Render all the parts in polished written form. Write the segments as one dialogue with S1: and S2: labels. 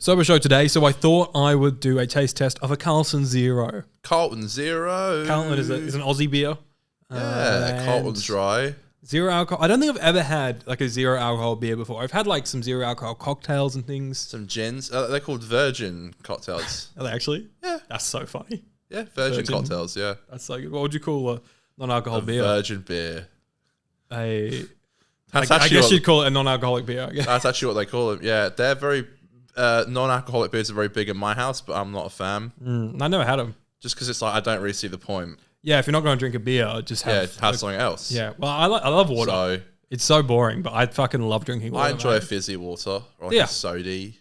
S1: Sober show today, so I thought I would do a taste test of a Carlton Zero.
S2: Carlton Zero.
S1: Carlton is an Aussie beer.
S2: Yeah, Carlton's dry.
S1: Zero alcohol. I don't think I've ever had like a zero alcohol beer before. I've had like some zero alcohol cocktails and things.
S2: Some gins. They're called virgin cocktails.
S1: Are they actually?
S2: Yeah.
S1: That's so funny.
S2: Yeah, virgin cocktails, yeah.
S1: That's so good. What would you call a non-alcohol beer?
S2: Virgin beer.
S1: I
S2: That's
S1: guess
S2: actually
S1: you'd call it a non-alcoholic beer. I guess.
S2: That's actually what they call them. Yeah, they're very... non-alcoholic beers are very big in my house, but I'm not a fan.
S1: I never had them.
S2: Just because it's like, I don't really see the point.
S1: Yeah, if you're not going to drink a beer, just have...
S2: have something else.
S1: Yeah, well, I love water.
S2: So,
S1: it's so boring, but I fucking love drinking water.
S2: I enjoy
S1: man.
S2: a fizzy water, or like a sody.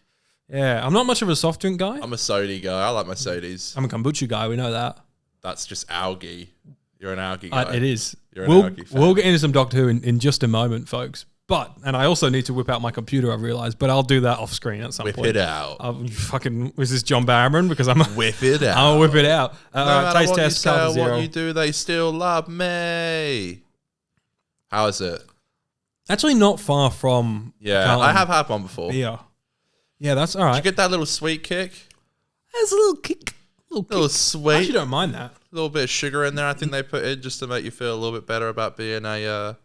S1: Yeah, I'm not much of a soft drink guy.
S2: I'm a sody guy. I like my sodies.
S1: I'm a kombucha guy, we know that.
S2: That's just algae. You're an algae guy.
S1: It is.
S2: You're an algae fan.
S1: We'll get into some Doctor Who in just a moment, folks. And I also need to whip out my computer, I've realised, but I'll do that off screen at some point.
S2: Whip it out.
S1: Was this John Barrowman? Because
S2: whip it out.
S1: I'll whip it out.
S2: No matter
S1: taste
S2: what
S1: test,
S2: you say
S1: Carlton
S2: or
S1: Zero.
S2: what you do, they still love me. How is it?
S1: Actually, not far from.
S2: Yeah,
S1: Carlton
S2: I have had one before.
S1: beer. Yeah, that's all right.
S2: Did you get that little sweet kick?
S1: There's a little kick.
S2: Little
S1: I
S2: sweet.
S1: actually don't mind that.
S2: A little bit of sugar in there. I think they put in just to make you feel a little bit better about being a.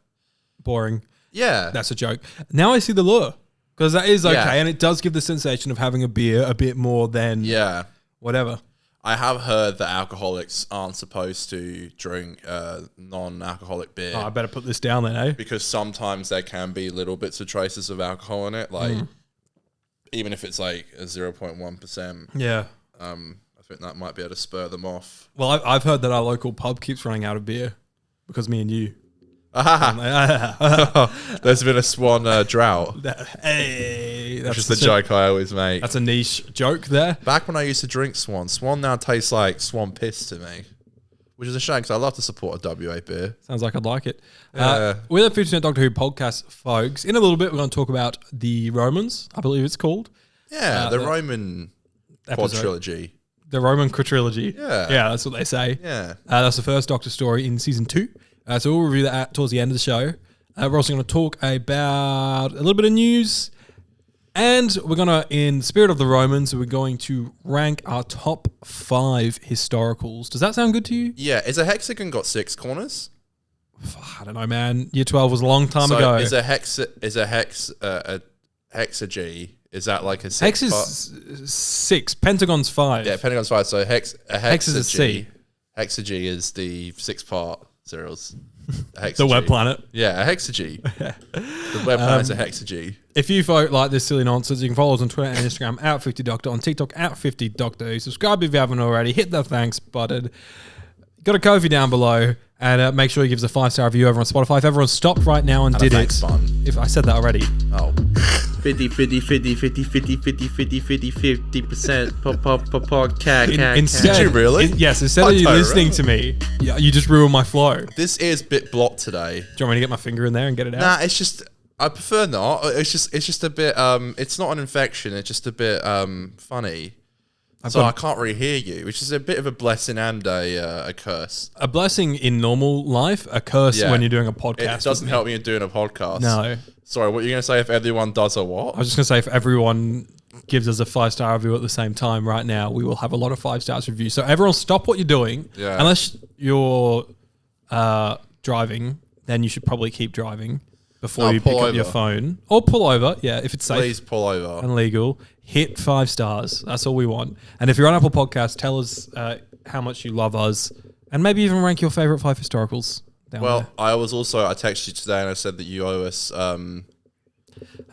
S1: Boring.
S2: Yeah.
S1: That's a joke. Now I see the lure. Because that is okay,
S2: Yeah.
S1: and it does give the sensation of having a beer a bit more than whatever.
S2: I have heard that alcoholics aren't supposed to drink non-alcoholic beer.
S1: Oh, I better put this down then, eh?
S2: Because sometimes there can be little bits of traces of alcohol in it. Like, even if it's like a 0.1%.
S1: Yeah.
S2: I think that might be able to spur them off.
S1: Well, I've heard that our local pub keeps running out of beer because me and you.
S2: There's been a Swan drought.
S1: Hey,
S2: That's just the joke I always make.
S1: That's a niche joke there.
S2: Back when I used to drink Swan now tastes like Swan piss to me, which is a shame because I love to support a WA beer.
S1: Sounds like I'd like it.
S2: Yeah.
S1: We're the 50% Doctor Who podcast, folks. In a little bit, we're going to talk about the Romans, I believe it's called.
S2: Yeah, the Roman quadrilogy.
S1: The Roman quadrilogy.
S2: Yeah.
S1: Yeah, that's what they say.
S2: Yeah.
S1: That's the first Doctor story in season 2. So we'll review that towards the end of the show. We're also going to talk about a little bit of news. And we're going to, in spirit of the Romans, we're going to rank our top 5 historicals. Does that sound good to you?
S2: Yeah. Is a hexagon got 6 corners?
S1: I don't know, man. Year 12 was a long time ago.
S2: Is a hexagy? Is that like a 6
S1: Hex is
S2: part?
S1: 6. Pentagon's 5.
S2: Yeah, Pentagon's 5. So a hexagy.
S1: Hex is a C.
S2: Hexagy is the 6-part zeros.
S1: The web planet.
S2: Yeah, a hexagy. The web planet is a hexagy.
S1: If you folk like this silly nonsense, you can follow us on Twitter and Instagram at 50Doctor, on TikTok at 50Doctor. Subscribe if you haven't already. Hit the thanks button. Got a Ko-fi down below, and make sure you give us a 5-star review over on Spotify. If everyone stopped right now and did it, if I said that already.
S2: Oh.
S3: 50 podcast.
S1: Instead,
S2: Did you really?
S1: Yes, instead of you listening to me, you just ruined my flow. Do
S2: This is bit blocked today.
S1: you want me to get my finger in there and get it out?
S2: Nah, it's just I prefer not. It's just a bit it's not an infection, it's just a bit funny. So I can't really hear you, which is a bit of a blessing and a curse.
S1: A blessing in normal life, a curse when you're doing a podcast.
S2: It doesn't help me in doing a podcast.
S1: No.
S2: Sorry, what are you going to say if everyone does a what?
S1: I was just going to say, if everyone gives us a 5-star review at the same time right now, we will have a lot of 5-stars reviews. So everyone stop what you're doing.
S2: Yeah.
S1: Unless you're driving, then you should probably keep driving before you pick up your phone. Or pull over, yeah, if it's safe.
S2: Please pull over.
S1: And legal. Hit 5 stars. That's all we want. And if you're on Apple Podcasts, tell us how much you love us. And maybe even rank your favorite 5 historicals down there.
S2: I texted you today and I said that you owe us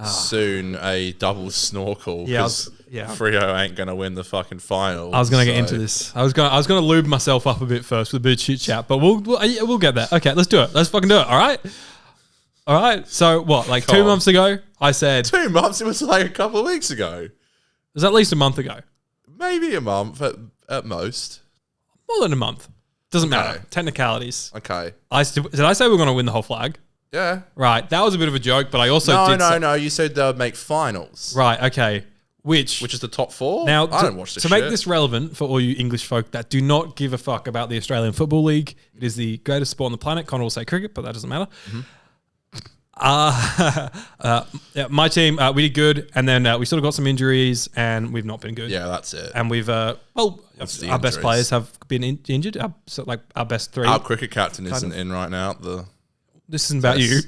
S2: soon a double snorkel.
S1: Yeah,
S2: Freo ain't going to win the fucking final.
S1: I was going to get into this. I was going to lube myself up a bit first with a bit of chit chat, but we'll get there. Okay, let's do it. Let's fucking do it. All right. So what? Like 2 months ago, I said
S2: 2 months. It was like a couple of weeks ago.
S1: it was at least a month ago.
S2: Maybe a month at most.
S1: More than a month. Doesn't matter. Technicalities.
S2: Okay.
S1: Did I say we were going to win the whole flag?
S2: Yeah.
S1: Right. That was a bit of a joke, but I also
S2: No. You said they would make finals.
S1: Right. Okay. Which
S2: is the top 4?
S1: Now,
S2: I don't watch this
S1: to make this relevant for all you English folk that do not give a fuck about the Australian Football League, it is the greatest sport on the planet. Connor will say cricket, but that doesn't matter. Yeah, my team, we did good, and then we sort of got some injuries, and we've not been good.
S2: Yeah, that's it.
S1: And we've
S2: the
S1: our best
S2: injuries.
S1: players have been injured. Our best three.
S2: Our cricket captain isn't in right now.
S1: This isn't about you.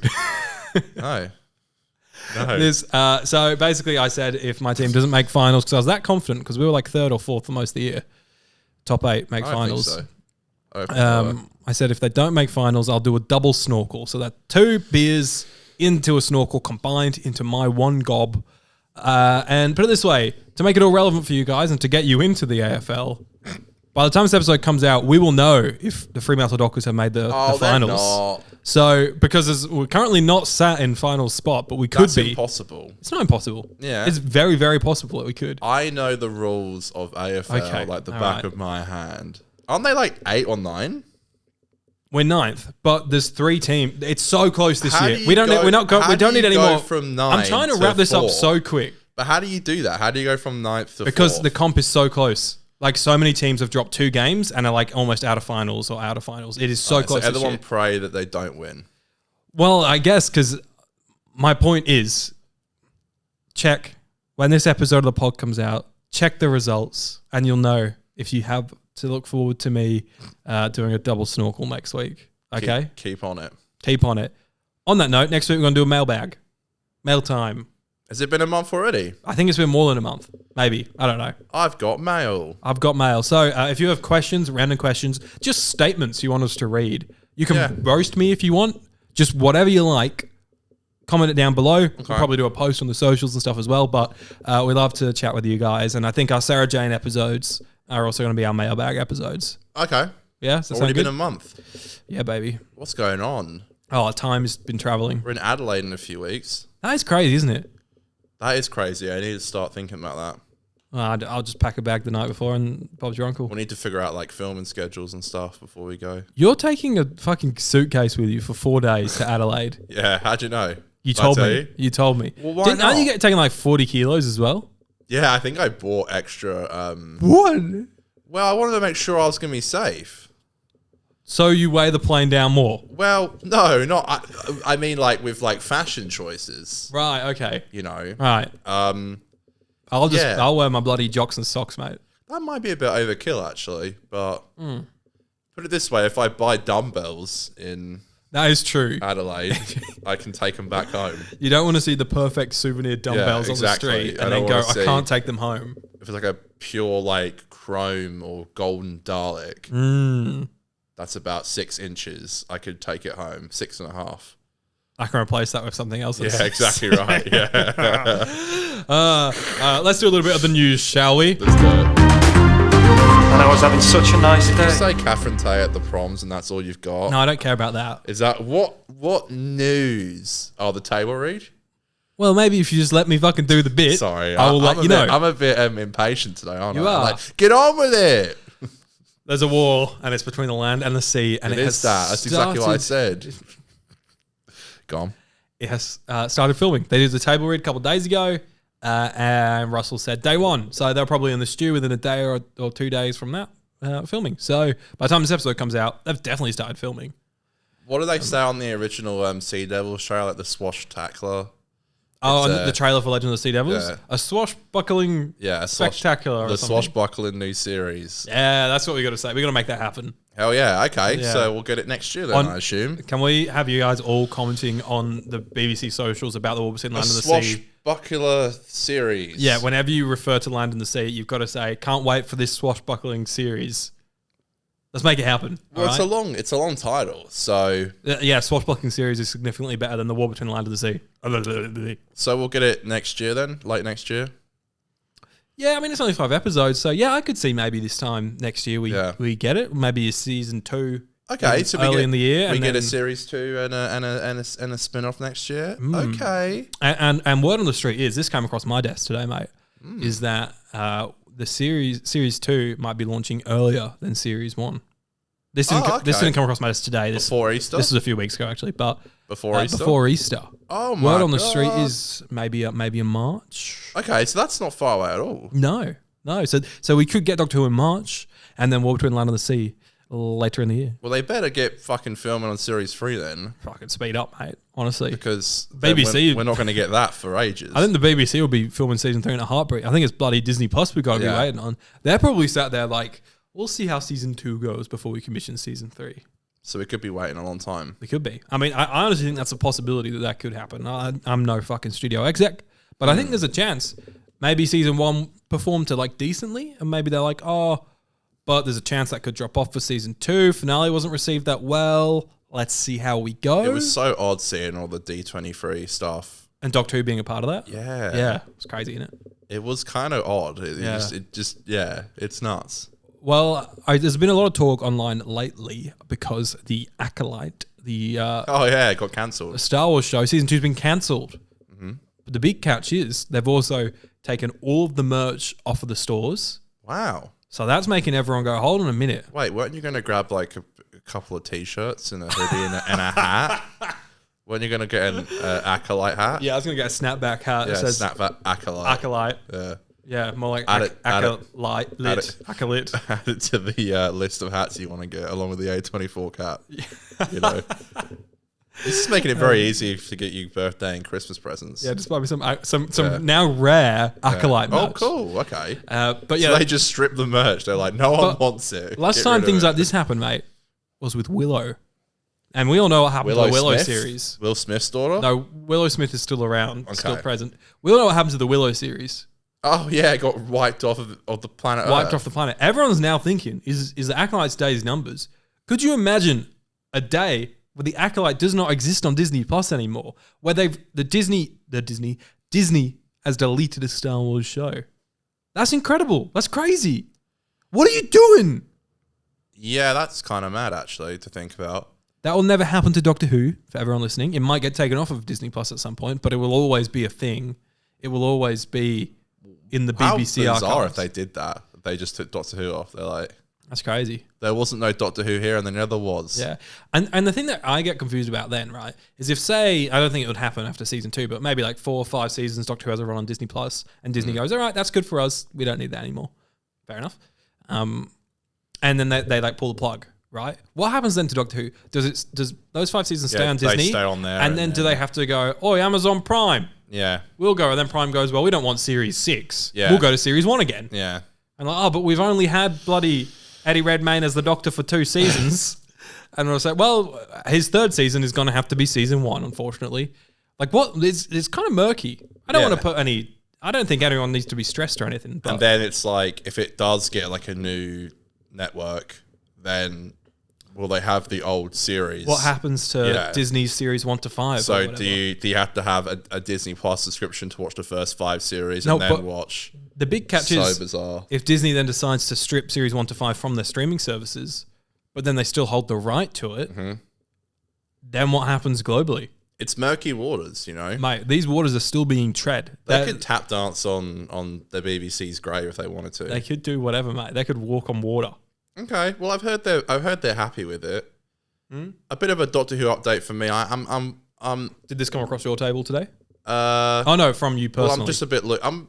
S2: No.
S1: So basically, I said if my team doesn't make finals, because I was that confident, because we were like third or fourth for most of the year, top 8 make
S2: I
S1: finals.
S2: Think so.
S1: I said if they don't make finals, I'll do a double snorkel. So that 2 beers into a snorkel combined into my 1 gob. And put it this way, to make it all relevant for you guys and to get you into the AFL, by the time this episode comes out, we will know if the Fremantle Dockers have made the finals.
S2: They're not.
S1: So, because we're currently not sat in final spot, but we could
S2: That's
S1: be.
S2: impossible.
S1: It's not impossible.
S2: Yeah.
S1: It's very, very possible that we could.
S2: I know the rules of AFL
S1: Okay,
S2: like the
S1: all
S2: back
S1: right.
S2: of my hand. Aren't they like 8 or 9?
S1: We're 9th, but there's 3 teams. It's so close this
S2: How
S1: year.
S2: do you
S1: We don't.
S2: go-
S1: We don't go.
S2: how
S1: We
S2: do
S1: don't
S2: you
S1: need any
S2: go
S1: more.
S2: from
S1: I'm
S2: 9
S1: trying to
S2: to
S1: wrap this up
S2: 4?
S1: so quick
S2: But how do you do that? How do you go from 9th to
S1: because
S2: 4th?
S1: the comp is so close. Like so many teams have dropped 2 games and are like almost out of finals or out of finals. It is so close.
S2: So
S1: this
S2: everyone
S1: year.
S2: pray that they don't win.
S1: Well, I guess because my point is, check when this episode of the pod comes out. Check the results, and you'll know if you have to look forward to me doing a double snorkel next week. Okay,
S2: Keep on it.
S1: keep on it. On that note, next week we're going to do a mailbag. Mail time.
S2: Has it been a month already?
S1: I think it's been more than a month. Maybe. I don't know.
S2: I've got mail.
S1: I've got mail. So if you have questions, random questions, just statements you want us to read, you can roast me if you want. Just whatever you like. Comment it down below. We'll probably do a post on the socials and stuff as well. But we love to chat with you guys. And I think our Sarah Jane episodes are also going to be our mailbag episodes.
S2: Okay.
S1: Yeah? Does that
S2: Already
S1: sound good?
S2: been a month.
S1: Yeah, baby.
S2: What's going on?
S1: Oh, time's been traveling.
S2: We're in Adelaide in a few weeks.
S1: That is crazy, isn't it?
S2: That is crazy. I need to start thinking about that.
S1: I'll just pack a bag the night before and Bob's your uncle.
S2: We need to figure out like filming schedules and stuff before we go.
S1: You're taking a fucking suitcase with you for 4 days to Adelaide.
S2: Yeah, how'd you know?
S1: You
S2: Did I
S1: told
S2: tell
S1: me.
S2: you?
S1: You told me.
S2: Well, why
S1: Aren't
S2: not?
S1: you taking like 40 kilos as well?
S2: Yeah, I think I bought extra.
S1: What?
S2: Well, I wanted to make sure I was going to be safe.
S1: So you weigh the plane down more?
S2: Well, no, not. I mean, like with like fashion choices.
S1: Right. Okay.
S2: You know.
S1: Right.
S2: Yeah.
S1: I'll wear my bloody jocks and socks, mate.
S2: That might be a bit overkill, actually. But put it this way: if I buy dumbbells in
S1: That is true.
S2: Adelaide, I can take them back home.
S1: You don't want to see the perfect souvenir dumbbells
S2: exactly.
S1: on the street
S2: I
S1: and
S2: don't
S1: then go,
S2: wanna
S1: I
S2: see-
S1: can't take them home.
S2: If it's like a pure like chrome or golden Dalek, that's about 6 inches. I could take it home, 6.5.
S1: I can replace that with something else.
S2: Yeah, exactly right. Yeah.
S1: Let's do a little bit of the news, shall we?
S2: Let's do it.
S3: And I was having such a nice
S2: Did you
S3: day.
S2: say Catherine Tay at the proms and that's all you've got?
S1: No, I don't care about that.
S2: Is that what news? Oh, the table read?
S1: Well, maybe if you just let me fucking do the bit,
S2: Sorry,
S1: I will let you know.
S2: I'm a bit impatient today, aren't
S1: You
S2: I?
S1: are.
S2: Like, get on with it.
S1: There's a war, and it's between the land and the sea, and
S2: It
S1: it
S2: is
S1: has
S2: that. That's exactly what I
S1: started-
S2: said. Go on.
S1: It has started filming. They did the table read a couple of days ago, and Russell said day 1. So they're probably in the stew within a day or 2 days from that filming. So by the time this episode comes out, they've definitely started filming.
S2: What do they say on the original Sea Devils show, like the swashtackler?
S1: Oh,
S2: It's,
S1: and the trailer for Legend of the Sea Devils?
S2: yeah.
S1: A swashbuckling
S2: Yeah, a
S1: spectacular or
S2: the
S1: something.
S2: swashbuckling new series.
S1: Yeah, that's what we got to say. We got to make that happen.
S2: Hell yeah, okay.
S1: Yeah.
S2: So we'll get it next year then,
S1: On-
S2: I assume.
S1: Can we have you guys all commenting on the BBC socials about the war between
S2: A
S1: land and the sea?
S2: swashbuckler series.
S1: Yeah, whenever you refer to land and the sea, you've got to say, can't wait for this swashbuckling series. Let's make it happen.
S2: Well,
S1: all right?
S2: it's a long title, so
S1: Yeah, swashbuckling series is significantly better than the war between land and the sea.
S2: we'll get it next year then, late next year.
S1: Yeah, I mean, it's only 5 episodes, so yeah, I could see maybe this time next year
S2: Yeah.
S1: we get it. Maybe a season 2.
S2: Okay, so
S1: early
S2: we get,
S1: in the year,
S2: we
S1: and
S2: get a
S1: then-
S2: series 2 and a spin-off next year. Okay.
S1: And word on the street is, this came across my desk today, mate,
S2: Hmm.
S1: is that the series 2 might be launching earlier than series 1. This didn't
S2: Oh,
S1: this
S2: okay.
S1: didn't come across my desk today.
S2: Before Easter?
S1: This was a few weeks ago actually, but
S2: Before Easter?
S1: Before Easter.
S2: Oh my
S1: Word on the
S2: God.
S1: street is maybe a March.
S2: Okay, so that's not far away at all.
S1: No. So we could get Doctor Who in March, and then War Between Land and the Sea later in the year.
S2: Well, they better get fucking filming on series 3 then,
S1: Fucking speed up, mate. Honestly,
S2: because then
S1: BBC
S2: we're not going to get that for ages.
S1: I think the BBC will be filming season 3 in a heartbeat. I think it's bloody Disney Plus we've got to be
S2: Yeah.
S1: waiting on. They're probably sat there like, we'll see how season 2 goes before we commission season 3.
S2: So we could be waiting a long time.
S1: It could be. I mean, I honestly think that's a possibility that could happen. I'm no fucking studio exec, but I think there's a chance. Maybe season 1 performed to like decently, and maybe they're like, oh, but there's a chance that could drop off for season 2. Finale wasn't received that well. Let's see how we go.
S2: It was so odd seeing all the D23 stuff.
S1: And Doctor Who being a part of that.
S2: Yeah.
S1: Yeah, it's crazy, isn't it?
S2: It was kind of odd.
S1: Yeah.
S2: It's nuts.
S1: Well, there's been a lot of talk online lately because the Acolyte, the
S2: Oh, yeah, it got cancelled.
S1: Star Wars show, season 2's been cancelled. But the big catch is they've also taken all of the merch off of the stores.
S2: Wow.
S1: So that's making everyone go, hold on a minute.
S2: Wait, weren't you going to grab like a couple of T-shirts and a hoodie and a hat? Weren't you going to get an Acolyte hat?
S1: Yeah, I was going to get a snapback hat
S2: Yeah,
S1: that says
S2: snapback Acolyte.
S1: Acolyte.
S2: Yeah.
S1: Yeah, more like
S2: Add it-
S1: Acolyte.
S2: add it.
S1: Acolyte.
S2: Add it to the list of hats you want to get, along with the A24 cap. You know, this is making it very easy to get you birthday and Christmas presents.
S1: Yeah, just buy me some now rare Acolyte
S2: Oh,
S1: merch.
S2: cool. Okay.
S1: But
S2: So
S1: yeah,
S2: they just strip the merch. They're like, no one
S1: But
S2: wants it.
S1: last
S2: Get
S1: time
S2: rid of
S1: things
S2: it.
S1: like this happened, mate, was with Willow. And we all know what happened to the Willow
S2: Smith?
S1: series.
S2: Will Smith's daughter?
S1: No, Willow Smith is still around, still
S2: Okay.
S1: present. We all know what happens to the Willow series.
S2: Oh, yeah, it got wiped off of the planet
S1: Wiped
S2: Earth.
S1: off the planet. Everyone's now thinking, is the Acolyte's days numbers? Could you imagine a day where the Acolyte does not exist on Disney Plus anymore? Where Disney has deleted a Star Wars show. That's incredible. That's crazy. What are you doing?
S2: Yeah, that's kind of mad, actually, to think about.
S1: That will never happen to Doctor Who, for everyone listening. It might get taken off of Disney Plus at some point, but it will always be a thing. It will always be in the BBC
S2: How bizarre
S1: archives.
S2: if they did that. They just took Doctor Who off. They're like,
S1: That's crazy.
S2: there wasn't no Doctor Who here, and then there was.
S1: Yeah. And the thing that I get confused about then, right, is if, say, I don't think it would happen after season 2, but maybe like 4 or 5 seasons Doctor Who has a run on Disney Plus, and Disney goes, all right, that's good for us. We don't need that anymore. Fair enough. And then they like pull the plug, right? What happens then to Doctor Who? Does those 5 seasons stay
S2: Yeah,
S1: on
S2: they
S1: Disney?
S2: stay on there,
S1: And
S2: and
S1: then do
S2: then-
S1: they have to go, oh, Amazon Prime,
S2: Yeah.
S1: we'll go. And then Prime goes, well, we don't want series 6.
S2: Yeah.
S1: We'll go to series 1 again.
S2: Yeah.
S1: And like, oh, but we've only had bloody Eddie Redmayne as the Doctor for 2 seasons. And we'll say, well, his 3rd season is going to have to be season 1, unfortunately. Like, what? It's kind of murky. I don't
S2: Yeah.
S1: want to put any... I don't think anyone needs to be stressed or anything. But
S2: And then it's like, if it does get like a new network, then will they have the old series?
S1: what happens to
S2: Yeah.
S1: Disney's series 1 to 5? or
S2: So
S1: whatever?
S2: do you have to have a Disney Plus subscription to watch the first 5 series
S1: No,
S2: and then
S1: but
S2: watch?
S1: The big catch
S2: So
S1: is
S2: bizarre.
S1: if Disney then decides to strip series 1 to 5 from their streaming services, but then they still hold the right to it, then what happens globally?
S2: It's murky waters, you know.
S1: Mate, these waters are still being tread.
S2: They could tap dance on the BBC's grave if they wanted to.
S1: They could do whatever, mate. They could walk on water.
S2: Okay, well I've heard they're happy with it. A bit of a Doctor Who update for me. I'm
S1: Did this come across your table today?
S2: uh
S1: Oh no, from you
S2: well,
S1: personally.
S2: I'm just a bit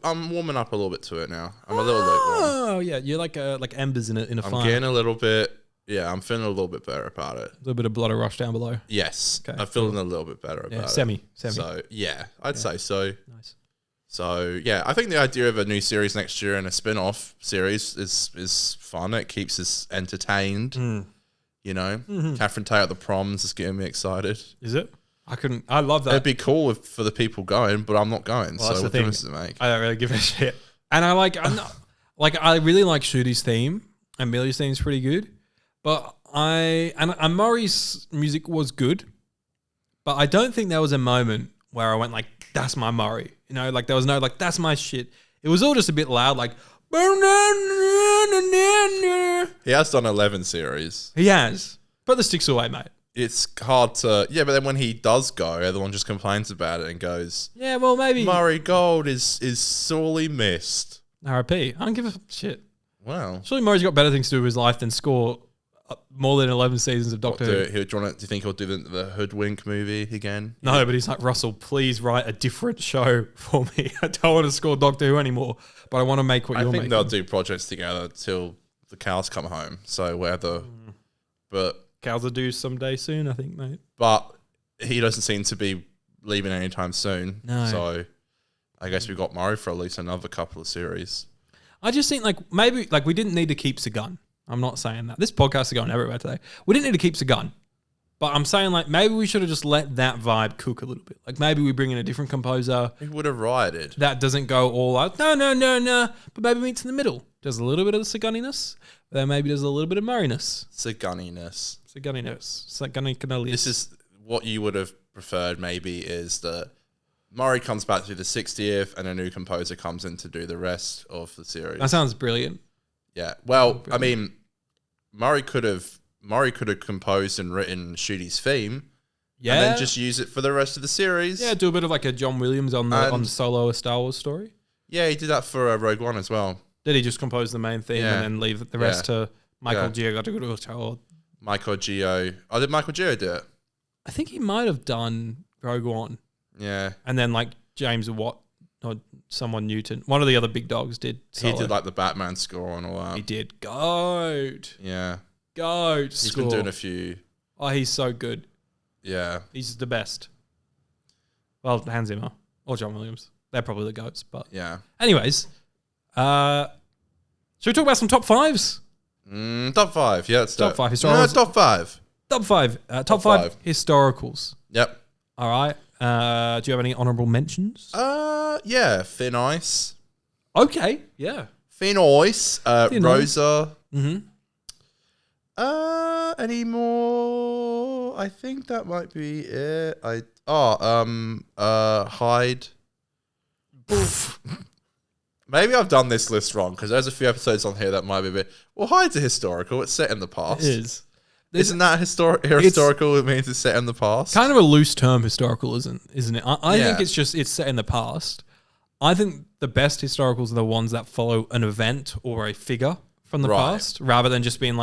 S2: I'm warming up a little bit to it now. I'm a little lukewarm.
S1: Oh yeah, you're like embers in a
S2: I'm
S1: fire.
S2: getting a little bit I'm feeling a little bit better about it.
S1: A little bit of blood rush down below.
S2: Yes.
S1: Okay,
S2: I'm feeling a little bit better
S1: Yeah,
S2: about
S1: semi.
S2: it. So yeah, I'd say so.
S1: Nice.
S2: So yeah, I think the idea of a new series next year and a spin-off series is fun. It keeps us entertained. You know, Catherine Tate at the Proms is getting me excited.
S1: Is it? I love that.
S2: It'd be cool for the people going, but I'm not going.
S1: Well, that's
S2: so
S1: the
S2: what
S1: thing.
S2: difference does it make?
S1: I don't really give a shit. And I really like Shooty's theme, and Millie's theme's pretty good. But and Murray's music was good, but I don't think there was a moment where I went like, that's my Murray. You know, like there was no like, that's my shit. It was all just a bit loud, like
S2: He has done 11 series.
S1: he has. But the sticks away, mate.
S2: It's hard to but then when he does go, everyone just complains about it and goes,
S1: Yeah, well maybe
S2: Murray Gold is sorely missed.
S1: RIP. I don't give a shit.
S2: Wow.
S1: Surely Murray's got better things to do with his life than score more than 11 seasons of Doctor Who.
S2: Do you think he'll do the Hoodwink movie again?
S1: No, but he's like, Russell, please write a different show for me. I don't want to score Doctor Who anymore, but I want to make what
S2: I
S1: you're
S2: think
S1: making.
S2: they'll do projects together till the cows come home. So whether but
S1: Cal's will do someday soon, I think, mate.
S2: he doesn't seem to be leaving anytime soon.
S1: No.
S2: So I guess we got Murray for at least another couple of series.
S1: I just think maybe we didn't need to keep Sagan. I'm not saying that. This podcast is going everywhere today. We didn't need to keep Sagan. But I'm saying maybe we should have just let that vibe cook a little bit. Maybe we bring in a different composer
S2: He would have rioted.
S1: that doesn't go all out. No. But maybe meets in the middle. Does a little bit of the Saganiness, but then maybe does a little bit of Murrayness.
S2: Saganiness.
S1: Saganiness.
S2: This is what you would have preferred maybe is that Murray comes back to the 60th and a new composer comes in to do the rest of the series.
S1: That sounds brilliant.
S2: Yeah. Well, I mean, Murray could have composed and written Shooty's theme.
S1: Yeah.
S2: And then just use it for the rest of the series.
S1: Yeah, do a bit of a John Williams on the solo a Star Wars story.
S2: Yeah, he did that for Rogue One as well.
S1: Did he just compose the main theme and then leave the rest to Michael Giacchino?
S2: Michael Gio. Oh, did Michael Gio do it?
S1: I think he might have done Rogue One.
S2: Yeah.
S1: And then James Watt or someone Newton. One of the other big dogs did solo.
S2: He did the Batman score and all that.
S1: He did. Goat.
S2: Yeah.
S1: Goat
S2: He's
S1: score.
S2: been doing a few.
S1: Oh, he's so good.
S2: Yeah.
S1: He's the best. Well, Hans Zimmer or John Williams. They're probably the goats. But
S2: Yeah.
S1: anyways, should we talk about some top fives?
S2: Top 5. Yeah, it's
S1: Top 5
S2: No,
S1: historicals.
S2: top 5.
S1: Top five. Top five historicals.
S2: Yep.
S1: All right. Do you have any honorable mentions?
S2: Yeah. Thin Ice.
S1: Okay. Yeah.
S2: Thin Ice.
S1: Thin
S2: Rosa.
S1: Mm-hmm.
S2: Any more? I think that might be it. Hyde. Maybe I've done this list wrong because there's a few episodes on here that might be a bit. Well, Hyde's a historical. It's set in the past.
S1: It is.
S2: Isn't that historical? It means it's set in the past.
S1: Kind of a loose term, historical, isn't it? I
S2: Yeah.
S1: think it's set in the past. I think the best historicals are the ones that follow an event or a figure from the
S2: Right.
S1: past, rather than just being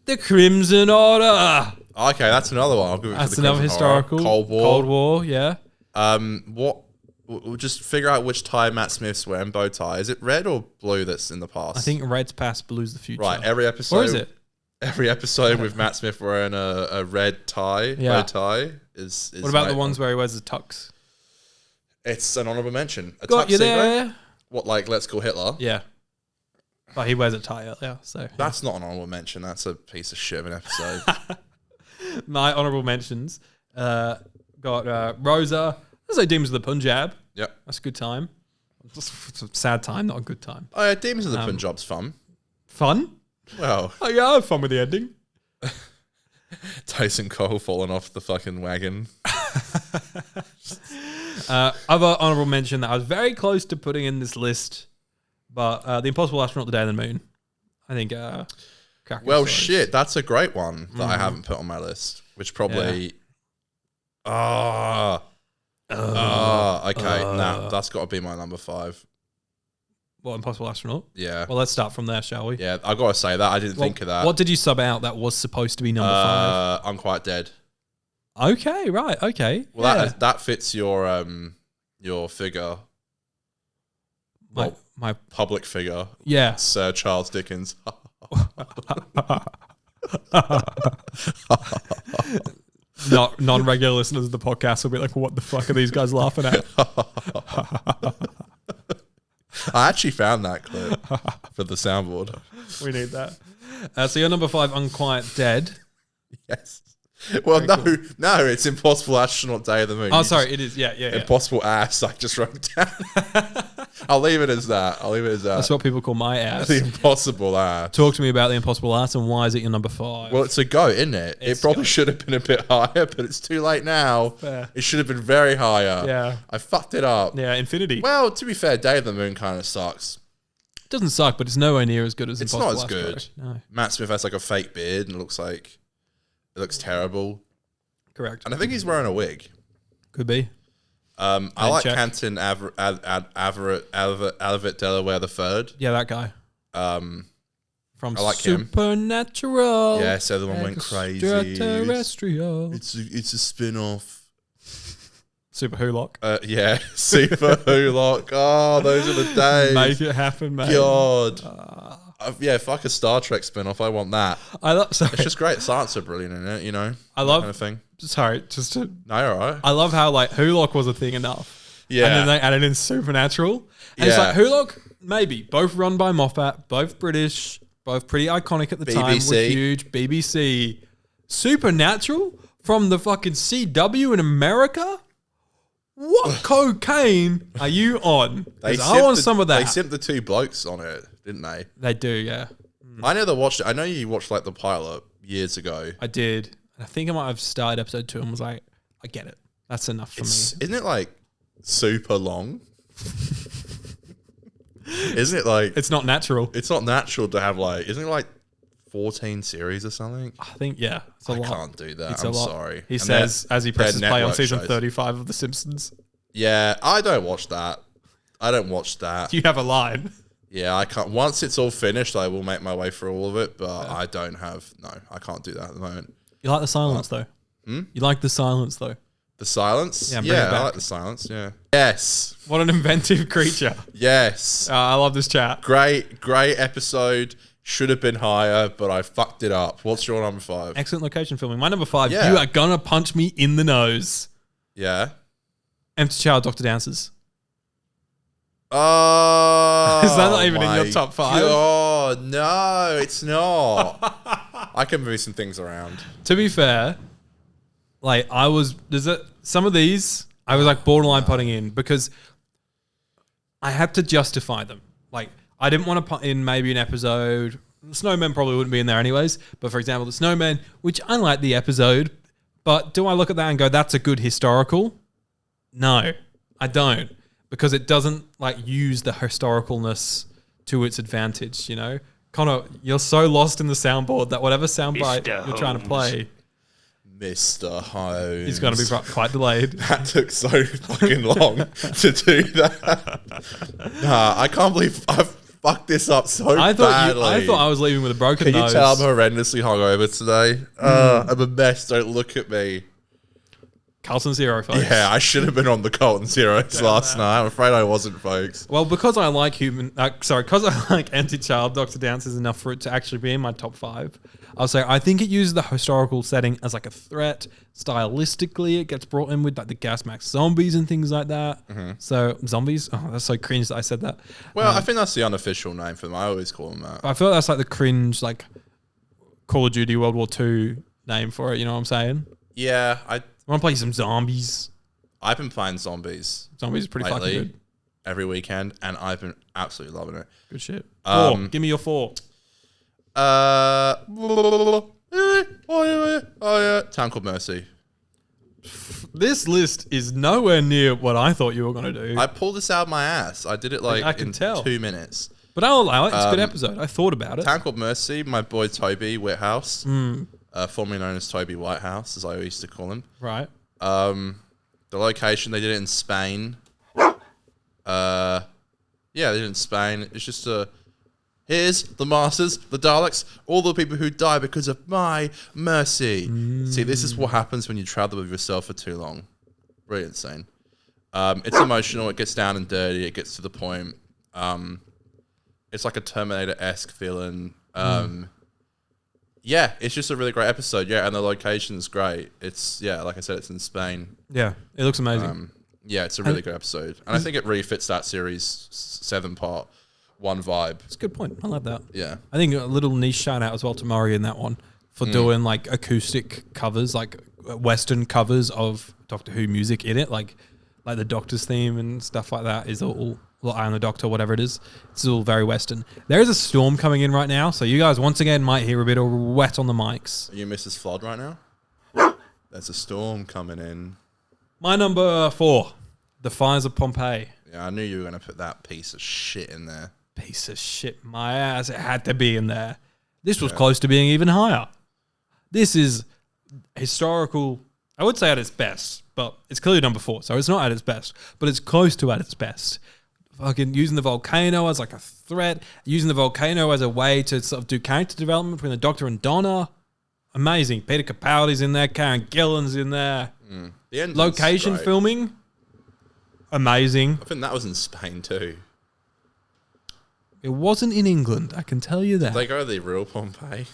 S1: the Crimson Order.
S2: Okay, that's another one. I'll give it
S1: That's
S2: to the
S1: another
S2: Crimson Horror.
S1: historical.
S2: Cold War.
S1: Cold War, yeah.
S2: We'll just figure out which tie Matt Smith's wearing. Bow tie. Is it red or blue that's in the past?
S1: I think red's past, blue's the future.
S2: Right. Every episode.
S1: Or is it?
S2: Every episode with Matt Smith wearing a red tie, bow tie is
S1: What about the ones where he wears the tux?
S2: It's an honorable mention. A
S1: Got you
S2: tuxedo?
S1: there.
S2: What, Let's Call Hitler?
S1: Yeah. But he wears a tie earlier, so.
S2: That's not an honorable mention. That's a piece of shit of an episode.
S1: My honorable mentions got Rosa. Let's say Demons of the Punjab.
S2: Yep.
S1: That's a good time. It's a sad time, not a good time.
S2: Oh, yeah, Demons of the Punjab's fun.
S1: Fun?
S2: Well,
S1: Oh, yeah, I had fun with the ending.
S2: Tyson Cole falling off the fucking wagon.
S1: Other honorable mention that I was very close to putting in this list, but The Impossible Astronaut, The Day and the Moon. I think. cracking
S2: Well,
S1: stories.
S2: shit, that's a great one that I haven't put on my list, which probably. Okay. Nah, that's got to be my number 5.
S1: What, Impossible Astronaut?
S2: Yeah.
S1: Well, let's start from there, shall we?
S2: Yeah, I got to say that. I didn't think of that.
S1: What did you sub out that was supposed to be number 5?
S2: Unquiet Dead.
S1: Okay, right, okay.
S2: Well,
S1: yeah.
S2: that fits your figure.
S1: my
S2: Public figure.
S1: yeah.
S2: Sir Charles Dickens.
S1: Non-regular listeners of the podcast will be like, what the fuck are these guys laughing at?
S2: I actually found that clip for the soundboard.
S1: We need that. So your number 5, Unquiet Dead.
S2: Yes. Well, no, it's Impossible Astronaut Day of the Moon.
S1: Oh, sorry, it is. Yeah.
S2: Impossible Ass, I just wrote down. I'll leave it as that.
S1: That's what people call my ass.
S2: The Impossible Ass.
S1: Talk to me about the Impossible Ass and why is it your number 5?
S2: Well, it's a goat, isn't it?
S1: It's
S2: It probably
S1: goat.
S2: should have been a bit higher, but it's too late now.
S1: Fair.
S2: It should have been very higher.
S1: Yeah.
S2: I fucked it up.
S1: Yeah, Infinity.
S2: Well, to be fair, Day of the Moon kind of sucks.
S1: It doesn't suck, but it's nowhere near as good as
S2: It's
S1: Impossible
S2: not as good.
S1: Asteroid. No,
S2: Matt Smith has a fake beard and it looks terrible.
S1: correct.
S2: And I think he's wearing a wig.
S1: Could be.
S2: I like
S1: check.
S2: Canton Averett Delaware III.
S1: Yeah, that guy.
S2: Um,
S1: From
S2: I like him.
S1: Supernatural.
S2: yeah, so everyone went crazy.
S1: Extraterrestrial.
S2: It's a spin-off.
S1: Super Hulock.
S2: Yeah, Super Hulock. Oh, those are the days.
S1: Make it happen, mate.
S2: God. Yeah, fuck a Star Trek spin-off. I want that.
S1: Sorry.
S2: It's just great. The science are brilliant in it, you know.
S1: I love
S2: that kind of thing.
S1: Sorry, just to.
S2: No, you're all right.
S1: I love how like Hulock was a thing enough.
S2: Yeah.
S1: And then they added in Supernatural. And it's
S2: Yeah.
S1: like Hulock, maybe. Both run by Moffat, both British, both pretty iconic at the time. Were
S2: BBC.
S1: huge. BBC. Supernatural from the fucking CW in America? What cocaine are you on? 'Cause I want some of that.
S2: They sent the two blokes on it, didn't they?
S1: They do, yeah.
S2: I never watched it. I know you watched like the pilot years ago.
S1: I did. I think I might have started episode 2 and was like, I get it. That's enough for me.
S2: Isn't it like super long? Isn't it like
S1: It's not natural.
S2: it's not natural to have like isn't it like 14 series or something?
S1: I think, yeah. It's a
S2: I
S1: lot.
S2: can't do that.
S1: It's
S2: I'm
S1: a lot.
S2: sorry.
S1: He
S2: And
S1: says as he
S2: they're
S1: presses play on
S2: network
S1: season
S2: shows.
S1: 35 of The Simpsons.
S2: Yeah, I don't watch that. I don't watch that.
S1: You have a line.
S2: Yeah, I can't. Once it's all finished, I will make my way through all of it, but I don't have. No, I can't do that at the moment.
S1: You like the silence, though? You like the silence, though?
S2: The silence?
S1: Yeah, bring it
S2: I
S1: back.
S2: like the silence, yeah. Yes.
S1: What an inventive creature.
S2: Yes.
S1: I love this chat.
S2: Great episode. Should have been higher, but I fucked it up. What's your number 5?
S1: Excellent location filming. My number 5,
S2: Yeah.
S1: you are gonna punch me in the nose.
S2: Yeah.
S1: Empty Child, Dr. Dancers.
S2: Oh.
S1: Is that not even in
S2: my
S1: your top 5?
S2: God, no, it's not. I can move some things around.
S1: To be fair, like some of these I was like borderline putting in because I had to justify them. Like I didn't want to put in maybe an episode. The Snowmen probably wouldn't be in there anyways. But for example, the Snowmen, which I like the episode, but do I look at that and go, that's a good historical? No, I don't. Because it doesn't like use the historicalness to its advantage, you know? Connor, you're so lost in the soundboard that whatever soundbite
S3: Mr.
S1: you're trying to
S3: Holmes.
S1: play
S2: Mr. Holmes.
S1: is going to be quite delayed.
S2: That took so fucking long to do that. Nah, I can't believe I've fucked this up so
S1: I
S2: badly.
S1: thought I was leaving with a broken
S2: Can you
S1: nose.
S2: tell I'm horrendously hungover today? I'm a mess. Don't look at me.
S1: Carlton Zero, folks.
S2: Yeah, I should have been on the Colton Zeros last night. I'm afraid I wasn't, folks.
S1: Well, because I like because I like Anti-Child, Dr. Dance is enough for it to actually be in my top 5. I'll say I think it uses the historical setting as like a threat. Stylistically, it gets brought in with like the gas mask zombies and things like that. So zombies, oh, that's so cringe that I said that.
S2: Well, I think that's the unofficial name for them. I always call them that.
S1: I feel like that's like the cringe, like Call of Duty World War II name for it. You know what I'm saying?
S2: Yeah,
S1: I want to play some zombies.
S2: I've been playing zombies
S1: Zombies are pretty fucking
S2: lately,
S1: good.
S2: every weekend, and I've been absolutely loving it.
S1: Good shit. 4. Give me your 4.
S2: Oh yeah, Town Called Mercy.
S1: This list is nowhere near what I thought you were going to do.
S2: I pulled this out of my ass. I did it like
S1: I can
S2: in
S1: tell.
S2: 2 minutes.
S1: But I'll allow it. It's a good episode. I thought about it.
S2: Town Called Mercy. My boy Toby Whithouse, formerly known as Toby Whitehouse, as I used to call him.
S1: Right.
S2: The location, they did it in Spain. Yeah, they did it in Spain. It's just here's the Masters, the Daleks, all the people who die because of my mercy. See, this is what happens when you travel with yourself for too long. Brilliant scene. It's emotional. It gets down and dirty. It gets to the point. It's like a Terminator-esque feeling. Yeah, it's just a really great episode. Yeah, and the location's great. It's, yeah, like I said, it's in Spain.
S1: Yeah. It looks amazing.
S2: Yeah, it's a really good episode. And I think it really fits that series 7-part, one vibe.
S1: It's a good point. I like that.
S2: Yeah.
S1: I think a little niche shout out as well to Murray in that one for doing like acoustic covers, like Western covers of Doctor Who music in it, like the Doctor's theme and stuff like that is all Eye on the Doctor, whatever it is. It's all very Western. There is a storm coming in right now, so you guys once again might hear a bit of wet on the mics.
S2: Are you Mrs. Flood right now? There's a storm coming in.
S1: My number 4, The Fires of Pompeii.
S2: Yeah, I knew you were going to put that piece of shit in there.
S1: Piece of shit, my ass. It had to be in there. This was close to being even higher. This is historical, I would say at its best, but it's clearly number 4, so it's not at its best, but it's close to at its best. Fucking using the volcano as like a threat, using the volcano as a way to sort of do character development between the Doctor and Donna. Amazing. Peter Capaldi's in there, Karen Gillan's in there.
S2: The ending's
S1: Location
S2: great.
S1: filming, amazing.
S2: I think that was in Spain too.
S1: It wasn't in England, I can tell you that.
S2: They go to the real Pompeii.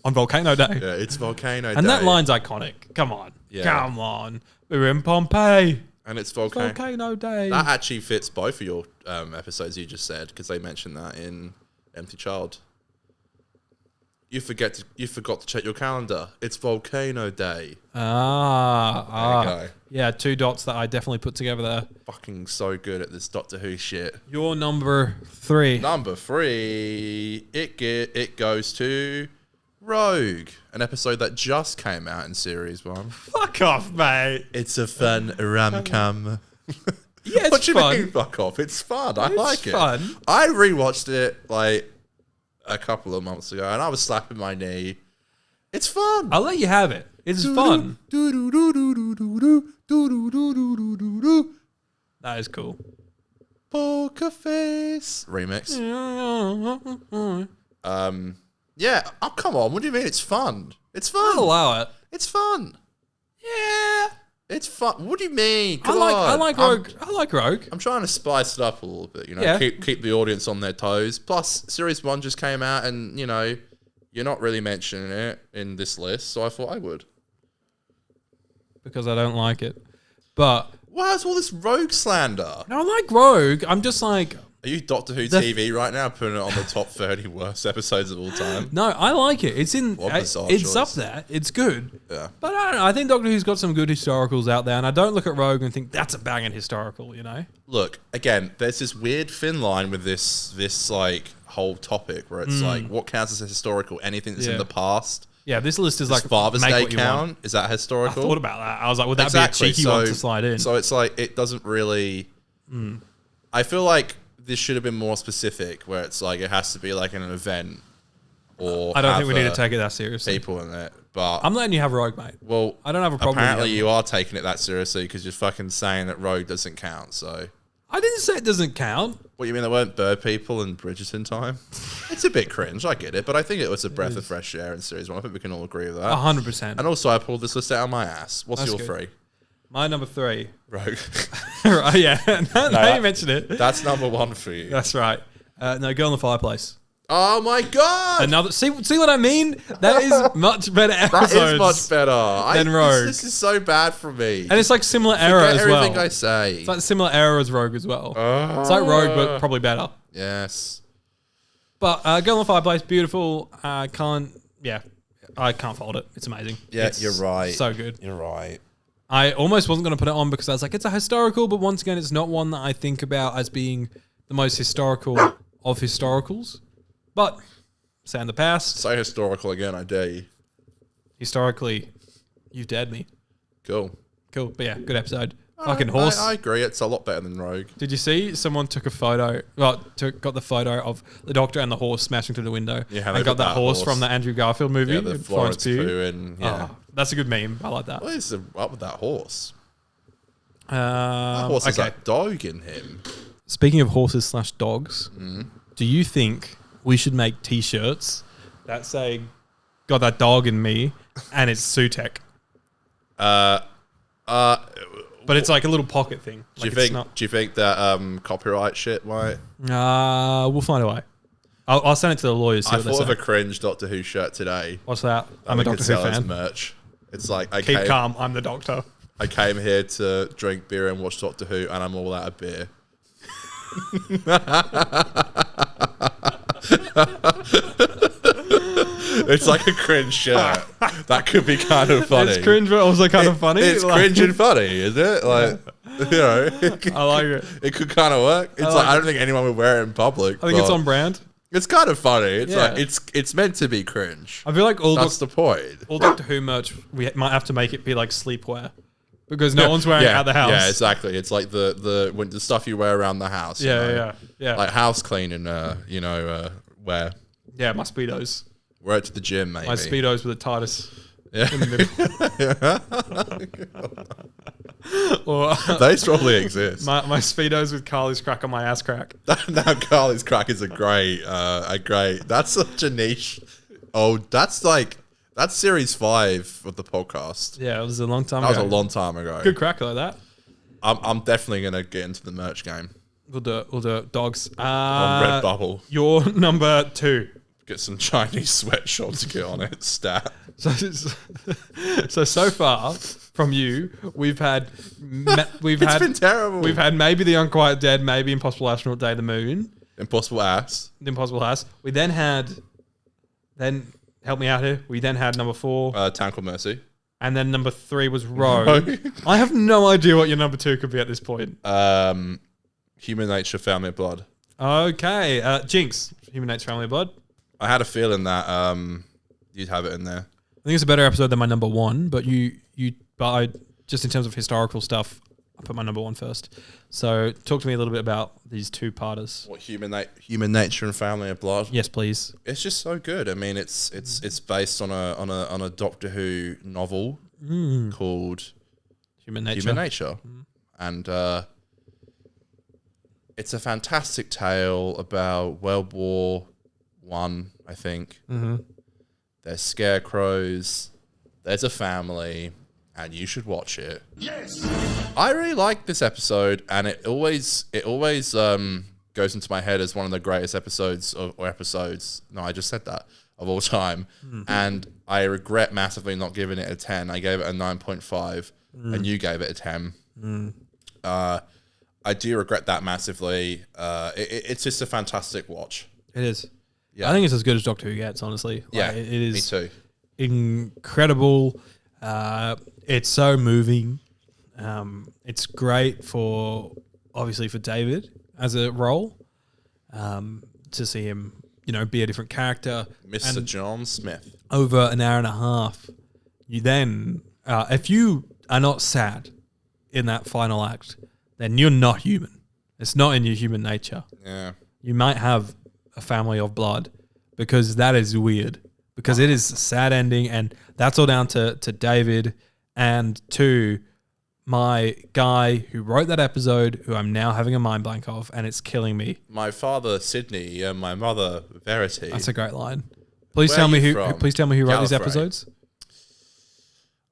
S1: On Volcano Day.
S2: Yeah, it's Volcano Day.
S1: And that line's iconic. Come on.
S2: Yeah.
S1: Come on. We're in Pompeii.
S2: And it's
S1: Volcano Day.
S2: That actually fits both of your episodes you just said, because they mentioned that in Empty Child. You forgot to check your calendar. It's Volcano Day. There you go.
S1: Yeah, 2 dots that I definitely put together there.
S2: Fucking so good at this Doctor Who shit.
S1: Your number 3.
S2: Number 3, it goes to Rogue, an episode that just came out in series 1.
S1: Fuck off, mate.
S2: It's a fun ram-cum.
S1: Yeah, it's
S2: What do you
S1: fun.
S2: mean, fuck off? It's fun. I like it.
S1: fun.
S2: I rewatched it like a couple of months ago, and I was slapping my knee. It's fun.
S1: I'll let you have it. It's fun. That is cool.
S2: Poker Face remix. Yeah. Oh, come on. What do you mean? It's fun. It's fun.
S1: I'll allow it.
S2: It's fun.
S1: Yeah.
S2: It's fun. What do you mean?
S1: I like Rogue. I like Rogue.
S2: I'm trying to spice it up a little bit,
S1: Yeah.
S2: keep the audience on their toes. Plus, Series 1 just came out, and, you're not really mentioning it in this list, so I thought I would.
S1: Because I don't like it. But
S2: Why is all this Rogue slander?
S1: no, I like Rogue. I'm just like,
S2: Are you Doctor Who TV right now, putting it on the top 30 worst episodes of all time?
S1: no, I like it. It's in.
S2: What a bizarre
S1: It's
S2: choice.
S1: up there. It's good.
S2: Yeah.
S1: But I don't know. I think Doctor Who's got some good historicals out there, and I don't look at Rogue and think that's a banging historical.
S2: Look, again, there's this weird thin line with this like whole topic where it's like, what counts as historical? Anything that's
S1: Yeah.
S2: in the past.
S1: Yeah, this list is
S2: Does
S1: like
S2: Father's
S1: make
S2: Day
S1: what you want.
S2: count? Is that
S1: I
S2: historical?
S1: thought about that. I was like, would that be a cheeky one to slide in?
S2: So it's like, it doesn't really... I feel like this should have been more specific, where it's like, it has to be like an event, or
S1: I don't think we need to
S2: have,
S1: take it that seriously.
S2: people in it. But,
S1: I'm letting you have Rogue, mate.
S2: well,
S1: I don't have a problem with
S2: apparently
S1: the
S2: you are taking it that seriously, because you're fucking saying that Rogue doesn't count, so...
S1: I didn't say it doesn't count.
S2: What, you mean there weren't bird people in Bridgerton time? It's a bit cringe, I get it, but I think it was a breath of fresh air in Series 1. I think we can all agree with that.
S1: 100%.
S2: And also, I pulled this list out of my ass. What's
S1: That's
S2: your
S1: good.
S2: 3?
S1: My number 3.
S2: Rogue.
S1: Right, yeah. now you mentioned it.
S2: That's number 1 for you.
S1: That's right. No, Girl in the Fireplace.
S2: Oh my god!
S1: Another. See what I mean? That is much better episodes.
S2: That is much better.
S1: than Rogue.
S2: This is so bad for me.
S1: And it's like similar era
S2: Forget
S1: as well.
S2: everything I say.
S1: It's like similar era as Rogue as well. It's like Rogue, but probably better.
S2: Yes.
S1: But Girl in the Fireplace, beautiful. I can't fault it. It's amazing.
S2: Yeah,
S1: It's
S2: you're right.
S1: So good.
S2: You're right.
S1: I almost wasn't going to put it on because I was like, it's a historical, but once again, it's not one that I think about as being the most historical of historicals. But say in the past,
S2: Say historical again, I dare you.
S1: historically, you've dared me.
S2: Cool.
S1: Cool. But yeah, good episode. Fucking horse.
S2: I agree. It's a lot better than Rogue.
S1: Did you see someone took a photo? Well, got the photo of the Doctor and the horse smashing through the window.
S2: Yeah, they
S1: and got
S2: got
S1: that
S2: that
S1: horse
S2: horse.
S1: from the Andrew Garfield movie.
S2: Yeah, the
S1: with
S2: Florence Pugh and yeah.
S1: Oh, that's a good meme. I like that.
S2: What is up with that horse? That horse has
S1: okay.
S2: a dog in him.
S1: Speaking of horses / dogs,
S2: Mm-hmm.
S1: do you think we should make T-shirts that say "Got that dog in me" and it's Sutek, but it's like a little pocket thing?
S2: Do you
S1: Like, it's
S2: think?
S1: not-
S2: Do you think that copyright shit might?
S1: We'll find a way. I'll send it to the lawyers. See
S2: I
S1: what they
S2: thought of
S1: say.
S2: a cringe Doctor Who shirt today.
S1: What's that?
S2: that
S1: I'm
S2: we
S1: a
S2: could
S1: Doctor Who
S2: sell as
S1: fan.
S2: merch. It's like I
S1: Keep
S2: came,
S1: calm. I'm the Doctor.
S2: I came here to drink beer and watch Doctor Who, and I'm all out of beer. It's like a cringe shirt. That could be kind of funny.
S1: It's cringe, but also kind of funny.
S2: It's
S1: Like-
S2: cringe and funny, is it? Like,
S1: I like it.
S2: it could kind of work. It's
S1: like
S2: I don't think anyone would wear it in public.
S1: I think it's
S2: but
S1: on brand.
S2: It's kind of funny. It's
S1: Yeah.
S2: like it's meant to be cringe.
S1: I feel like
S2: That's the point.
S1: all Doctor Who merch, we might have to make it be like sleepwear because no one's wearing it at the house.
S2: Yeah, exactly. It's like the stuff you wear around the house. you know?
S1: Yeah.
S2: Like house cleaning, wear.
S1: Yeah, my Speedos.
S2: Wear it to the gym, maybe.
S1: My Speedos with the tightest
S2: Yeah.
S1: in the middle. Or
S2: Those probably exist.
S1: my Speedos with Carly's crack on my ass crack.
S2: Now Carly's crack is a great. That's such a niche. Oh, that's series 5 of the podcast.
S1: Yeah, it was a long time
S2: That
S1: ago.
S2: was a long time ago.
S1: Good crack though, that.
S2: I'm definitely gonna get into the merch game
S1: We'll do it. Dogs.
S2: on Redbubble.
S1: Your number 2.
S2: Get some Chinese sweatshop to get on it. Stat.
S1: So far from you, we've had
S2: It's been terrible.
S1: We've had maybe The Unquiet Dead, maybe Impossible Astronaut Day of the Moon,
S2: Impossible Ass.
S1: The Impossible House. We then help me out here. We then had number 4,
S2: Town Called Mercy.
S1: and then number 3 was Rogue. I have no idea what your number 2 could be at this point.
S2: Human Nature, Family of Blood.
S1: Okay, Jinx, Human Nature, Family of Blood.
S2: I had a feeling that you'd have it in there.
S1: I think it's a better episode than my number 1, but just in terms of historical stuff, I put my number 1 first. So talk to me a little bit about these 2-parters.
S2: What Human Nature and Family of Blood?
S1: Yes, please.
S2: It's just so good. I mean, it's based on a Doctor Who novel called
S1: Human Nature.
S2: Human Nature, and it's a fantastic tale about World War One, I think.
S1: Mm-hmm.
S2: There's scarecrows. There's a family, and you should watch it. Yes. I really like this episode, and it always goes into my head as one of the greatest episodes of all time. And I regret massively not giving it a 10. I gave it a 9.5, and you gave it a 10. I do regret that massively. It's just a fantastic watch.
S1: It is.
S2: Yeah.
S1: I think it's as good as Doctor Who gets, honestly.
S2: Yeah,
S1: it is.
S2: me too.
S1: Incredible. It's so moving. It's great obviously for David as a role, to see him, be a different character.
S2: Mr.
S1: And
S2: John Smith.
S1: over an hour and a half, you then, if you are not sad in that final act, then you're not human. It's not in your human nature.
S2: Yeah.
S1: You might have a family of blood, because that is weird, because it is a sad ending, and that's all down to David and to my guy who wrote that episode, who I'm now having a mind blank of, and it's killing me.
S2: My father, Sydney, and my mother, Verity.
S1: That's a great line. Please
S2: Where
S1: tell
S2: are
S1: me
S2: you
S1: who.
S2: from?
S1: Please tell me who wrote these
S2: Gallifrey.
S1: episodes.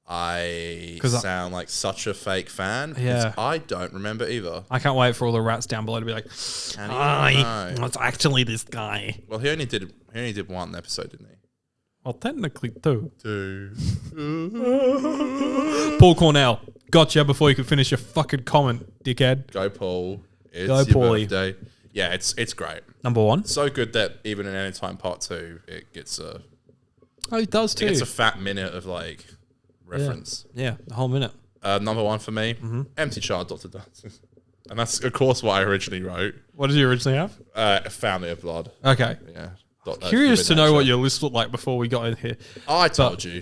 S2: I
S1: 'Cause
S2: sound like such a fake fan.
S1: Yeah.
S2: because I don't remember either.
S1: I can't wait for all the rats down below to be like,
S2: Can you know?
S1: it's actually this guy.
S2: Well, he only did one episode, didn't he?
S1: Well, technically two.
S2: Two.
S1: Paul Cornell, gotcha before you could finish your fucking comment, dickhead.
S2: Go Paul. It's
S1: Go
S2: your
S1: Paulie.
S2: birthday. Yeah, it's great.
S1: Number 1.
S2: So good that even in Anytime Part 2, it gets a
S1: Oh, he does too.
S2: fat minute of like reference.
S1: Yeah, the whole minute.
S2: Number 1 for me, Empty Child, Dr. Dances. And that's, of course, what I originally wrote.
S1: What did you originally have?
S2: A Family of Blood.
S1: Okay.
S2: Yeah.
S1: Curious to
S2: Human
S1: know what
S2: Nature.
S1: your list looked like before we got in here.
S2: Oh, I told you.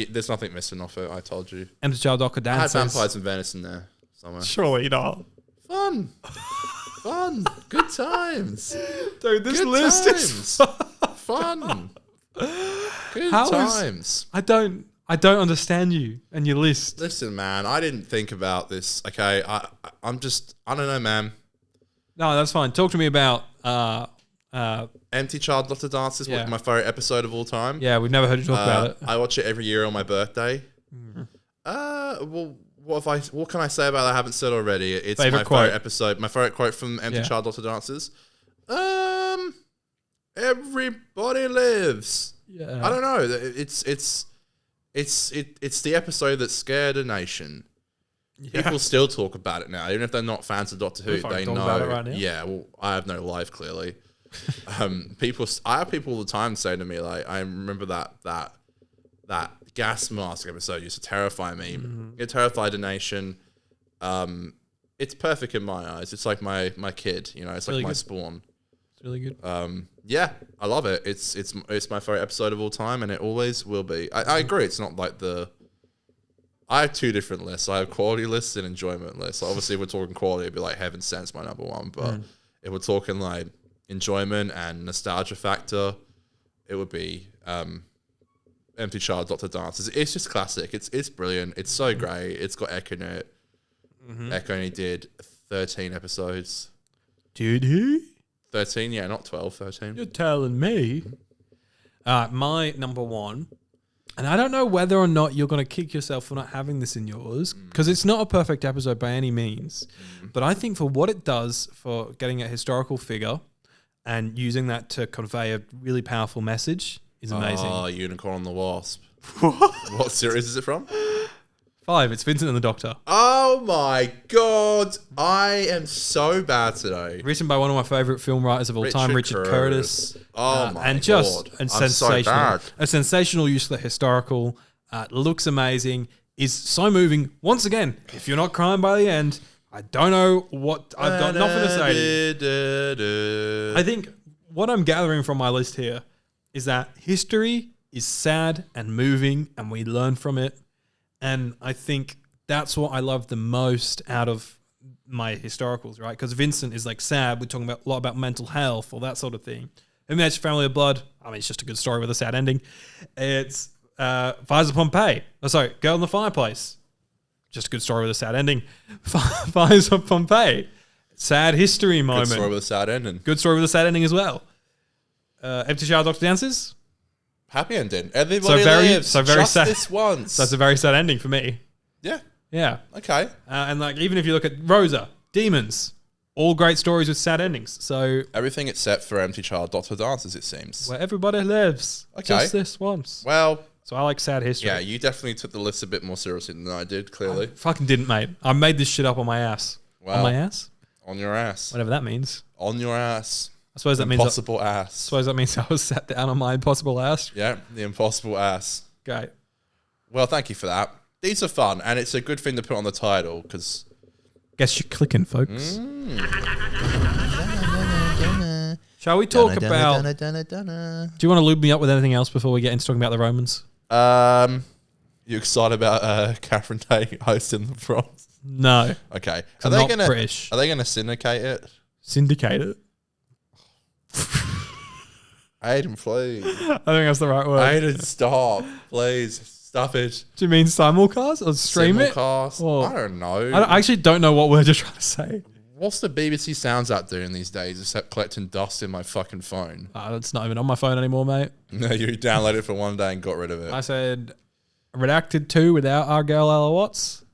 S2: There's nothing missing off it. I told you.
S1: Empty Child, Dr.
S2: I had
S1: Dances.
S2: Vampires in Venice in there somewhere.
S1: Surely not.
S2: Fun. Fun. Good times.
S1: Dude, this
S2: Good
S1: list is...
S2: Fun. Good
S1: How is-
S2: times.
S1: I don't understand you and your list.
S2: Listen, man, I didn't think about this. Okay, I don't know, man.
S1: No, that's fine. Talk to me about...
S2: Empty Child, Lots of Dances,
S1: Yeah.
S2: my favorite episode of all time.
S1: yeah, we've never heard you talk about it.
S2: I watch it every year on my birthday. Well, what can I say about that I haven't said already? It's
S1: Favorite
S2: my
S1: quote.
S2: favorite episode. My favorite quote from Empty
S1: Yeah.
S2: Child, Lots of Dances. Everybody lives.
S1: Yeah.
S2: I don't know. It's the episode that scared a nation. People still talk about it now, even if they're not fans of Doctor Who.
S1: We're fucking
S2: They
S1: talking
S2: know.
S1: about it right now.
S2: Yeah, well, I have no life clearly. I have people all the time say to me like, I remember that gas mask episode used to terrify me. It terrified a nation. It's perfect in my eyes. It's like my kid. It's
S1: Really
S2: like my
S1: good.
S2: spawn.
S1: It's really good.
S2: Yeah, I love it. It's my favorite episode of all time, and it always will be. I agree. It's not like I have 2 different lists. I have quality lists and enjoyment lists. So obviously, if we're talking quality, it'd be like Heaven Sent's my number 1. But if we're talking like enjoyment and nostalgia factor, it would be Empty Child, Dr. Dances. It's just classic. It's brilliant. It's so great. It's got Echo in it. Echo only did 13 episodes.
S1: Did he?
S2: 13, yeah, not 12, 13.
S1: You're telling me. My number 1 And I don't know whether or not you're going to kick yourself for not having this in yours, because it's not a perfect episode by any means. But I think for what it does for getting a historical figure and using that to convey a really powerful message is amazing.
S2: Oh, Unicorn and the Wasp. What series is it from?
S1: 5, it's Vincent and the Doctor.
S2: Oh my god, I am so bad today.
S1: Written by one of my favourite film writers of all time, Richard Curtis.
S2: Oh my
S1: and
S2: god,
S1: and
S2: I'm so
S1: sensational,
S2: bad.
S1: a sensational use of the historical. Looks amazing, is so moving. Once again, if you're not crying by the end, I don't know what I've got nothing to say. To you. I think what I'm gathering from my list here is that history is sad and moving, and we learn from it. And I think that's what I love the most out of my historicals, right? Because Vincent is like sad. We're talking about a lot about mental health or that sort of thing. And that's Family of Blood. I mean, it's just a good story with a sad ending. It's Fires of Pompeii. Oh, sorry, Girl in the Fireplace. Just a good story with a sad ending. Fires of Pompeii. Sad history moment.
S2: Good story with a sad ending.
S1: Good story with a sad ending as well. Empty Shower Doctor Dances.
S2: Happy ending. Everybody lives.
S1: So very
S2: just
S1: sad.
S2: This once.
S1: That's a very sad ending for me.
S2: Yeah.
S1: Yeah.
S2: Okay.
S1: And like even if you look at Rosa, Demons, all great stories with sad endings. So
S2: Everything except for Empty Child Doctor Dances, it seems.
S1: where everybody lives.
S2: Okay.
S1: Just this once.
S2: Well,
S1: So I like sad history.
S2: yeah, you definitely took the list a bit more seriously than I did, clearly.
S1: Fucking didn't, mate. I made this shit up on my ass.
S2: Wow.
S1: On my ass?
S2: On your ass.
S1: Whatever that means.
S2: On your ass.
S1: I suppose that means
S2: Impossible ass.
S1: suppose that means I was sat down on my impossible ass.
S2: Yeah, the impossible ass.
S1: Okay.
S2: Well, thank you for that. These are fun, and it's a good thing to put on the title, because...
S1: Guess you're clicking, folks. Shall we talk about... Do you want to lube me up with anything else before we get into talking about the Romans?
S2: You excited about Catherine Tate hosting the proms?
S1: No.
S2: Okay.
S1: I'm not British.
S2: Are they gonna syndicate it?
S1: Syndicate it?
S2: Aiden, please.
S1: I think that's the right word.
S2: Aiden, stop. Please. Stop it.
S1: Do you mean simulcast or stream
S2: Simulcast?
S1: it? Or,
S2: I don't know.
S1: I actually don't know what word you're trying to say.
S2: What's the BBC Sounds app doing these days except collecting dust in my fucking phone?
S1: It's not even on my phone anymore, mate.
S2: No, you downloaded it for one day and got rid of it.
S1: I said redacted 2 without our girl Ella Watts.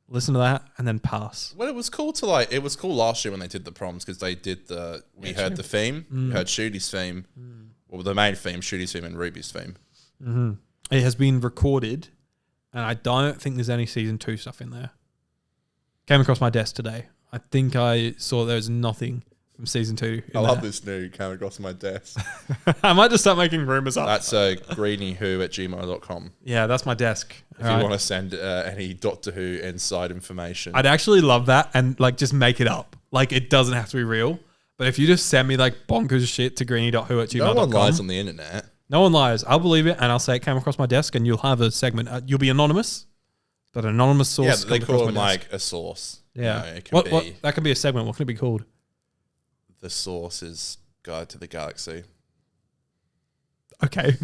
S1: Listen to that and then pass.
S2: Well, it was cool last year when they did the proms because they did we heard the theme, we heard Shooty's theme, well, the main theme, Shooty's theme and Ruby's theme.
S1: Mm-hmm. It has been recorded and I don't think there's any season 2 stuff in there. Came across my desk today. I think I saw there was nothing from season 2.
S2: I love this new came across my desk.
S1: I might just start making rumors up.
S2: That's greenyWho@gmail.com.
S1: Yeah, that's my desk.
S2: If you want to send any Doctor Who inside information.
S1: I'd actually love that and like just make it up. Like it doesn't have to be real. But if you just send me like bonkers shit to greeny.who@gmail.com.
S2: No one lies on the internet.
S1: No one lies. I'll believe it and I'll say it came across my desk and you'll have a segment. You'll be anonymous, but an anonymous source.
S2: Yeah, they call them like a source.
S1: Yeah.
S2: You know,
S1: What, that could be a segment. What can it be called?
S2: The Source's Guide to the Galaxy.
S1: Okay.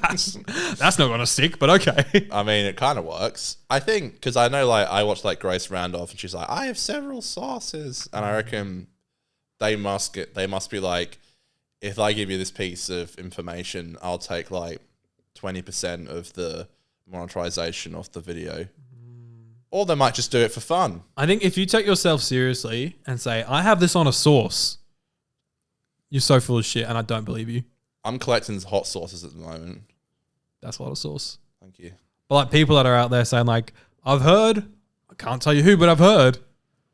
S1: that's not going to stick, but okay.
S2: I mean, it kind of works. I think, because I know, like, I watched, like, Grace Randolph, and she's like, I have several sources. And I reckon they must be like, if I give you this piece of information, I'll take, like, 20% of the monetization of the video. Or they might just do it for fun.
S1: I think if you take yourself seriously and say, I have this on a source, you're so full of shit and I don't believe you.
S2: I'm collecting hot sauces at the moment.
S1: That's a lot of sauce.
S2: Thank you.
S1: But like people that are out there saying like, I've heard, I can't tell you who, but I've heard.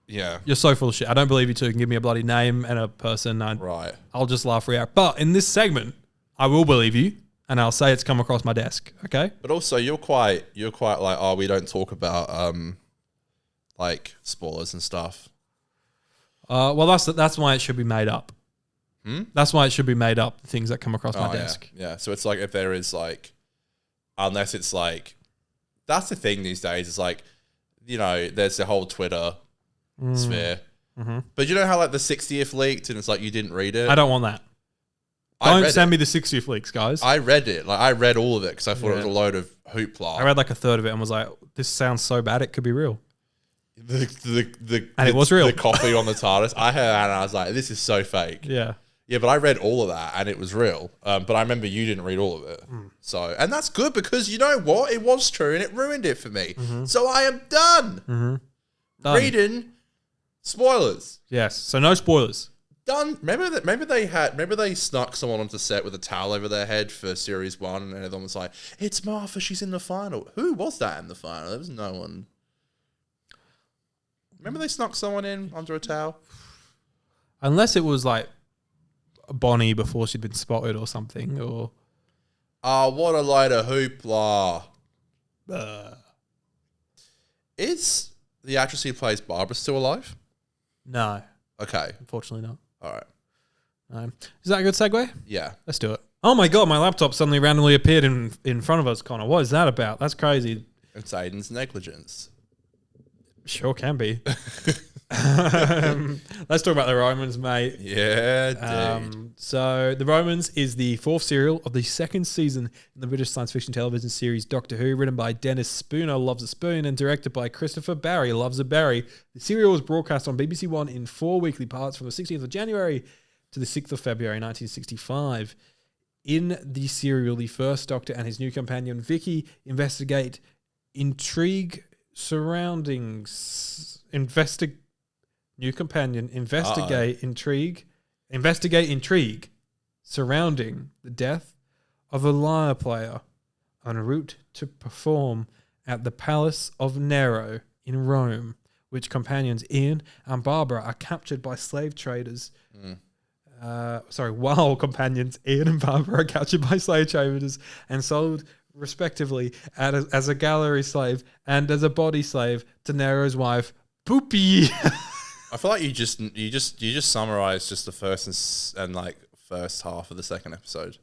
S2: Yeah.
S1: You're so full of shit. I don't believe you two can give me a bloody name and a person.
S2: Right.
S1: I'll just laugh right out. But in this segment, I will believe you and I'll say it's come across my desk. Okay.
S2: But also you're quite like, oh, we don't talk about like spoilers and stuff.
S1: Well, that's why it should be made up. That's why it should be made up, the things that come across my desk.
S2: Yeah. So it's like if there is like, unless it's like, that's the thing these days. It's like, you know, there's the whole Twitter sphere. Mm-hmm. But you know how like the 60th leaked and it's like you didn't read it?
S1: I don't want that. Don't send me the 60th leaks, guys.
S2: I read it. Like I read all of it because I thought it was a load of hoopla.
S1: I read like a third of it and was like, this sounds so bad, it could be real.
S2: And
S1: it was real.
S2: The coffee on the TARDIS. I heard that and I was like, this is so fake.
S1: Yeah.
S2: Yeah, but I read all of that and it was real. But I remember you didn't read all of it. So, and that's good because you know what? It was true and it ruined it for me. So I am done.
S1: Done.
S2: Reading spoilers.
S1: Yes. So no spoilers.
S2: Done. Remember they snuck someone onto set with a towel over their head for series 1 and everyone was like, it's Martha, she's in the final. Who was that in the final? There was no one. Remember they snuck someone in under a towel?
S1: Unless it was like Bonnie before she'd been spotted or something, or
S2: Oh, what a load of hoopla. Is the actress who plays Barbara still alive?
S1: no,
S2: Okay.
S1: unfortunately not.
S2: All right.
S1: No. Is that a good segue?
S2: Yeah.
S1: Let's do it. Oh my god, my laptop suddenly randomly appeared in front of us, Connor. What is that about? That's crazy.
S2: It's Aiden's negligence.
S1: Sure can be. Let's talk about the Romans, mate.
S2: Yeah, dude.
S1: So The Romans is the 4th serial of the 2nd season in the British science fiction television series Doctor Who, written by Dennis Spooner, loves a spoon, and directed by Christopher Barry, loves a Barry. The serial was broadcast on BBC One in 4 weekly parts from the 16th of January to the 6th of February 1965. In the serial, the first Doctor and his new companion Vicky investigate intrigue surroundings. Investigate intrigue surrounding the death of a lyre player en route to perform at the Palace of Nero in Rome, which companions Ian and Barbara are captured by slave traders. While companions Ian and Barbara are captured by slave traders and sold respectively as a gallery slave and as a body slave to Nero's wife, Poopy.
S2: I feel like you just summarized just the first and like first half of the second episode.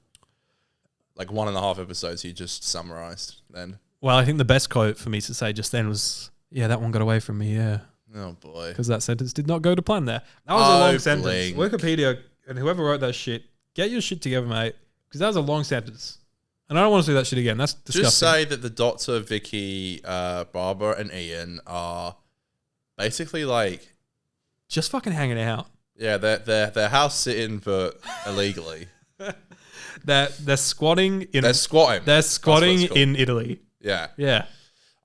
S2: Like 1.5 episodes you just summarized then.
S1: Well, I think the best quote for me to say just then was, yeah, that one got away from me, yeah.
S2: Oh boy.
S1: Because that sentence did not go to plan there. That was a long sentence.
S2: Blink.
S1: Wikipedia and whoever wrote that shit, get your shit together, mate. Because that was a long sentence. And I don't want to do that shit again. That's disgusting.
S2: Just say that the Doctor, Vicky, Barbara, and Ian are basically like,
S1: just fucking hanging out.
S2: yeah, they're house sitting but illegally.
S1: They're squatting in.
S2: They're squatting.
S1: They're
S2: That's what
S1: squatting
S2: it's called.
S1: in Italy.
S2: Yeah.
S1: Yeah.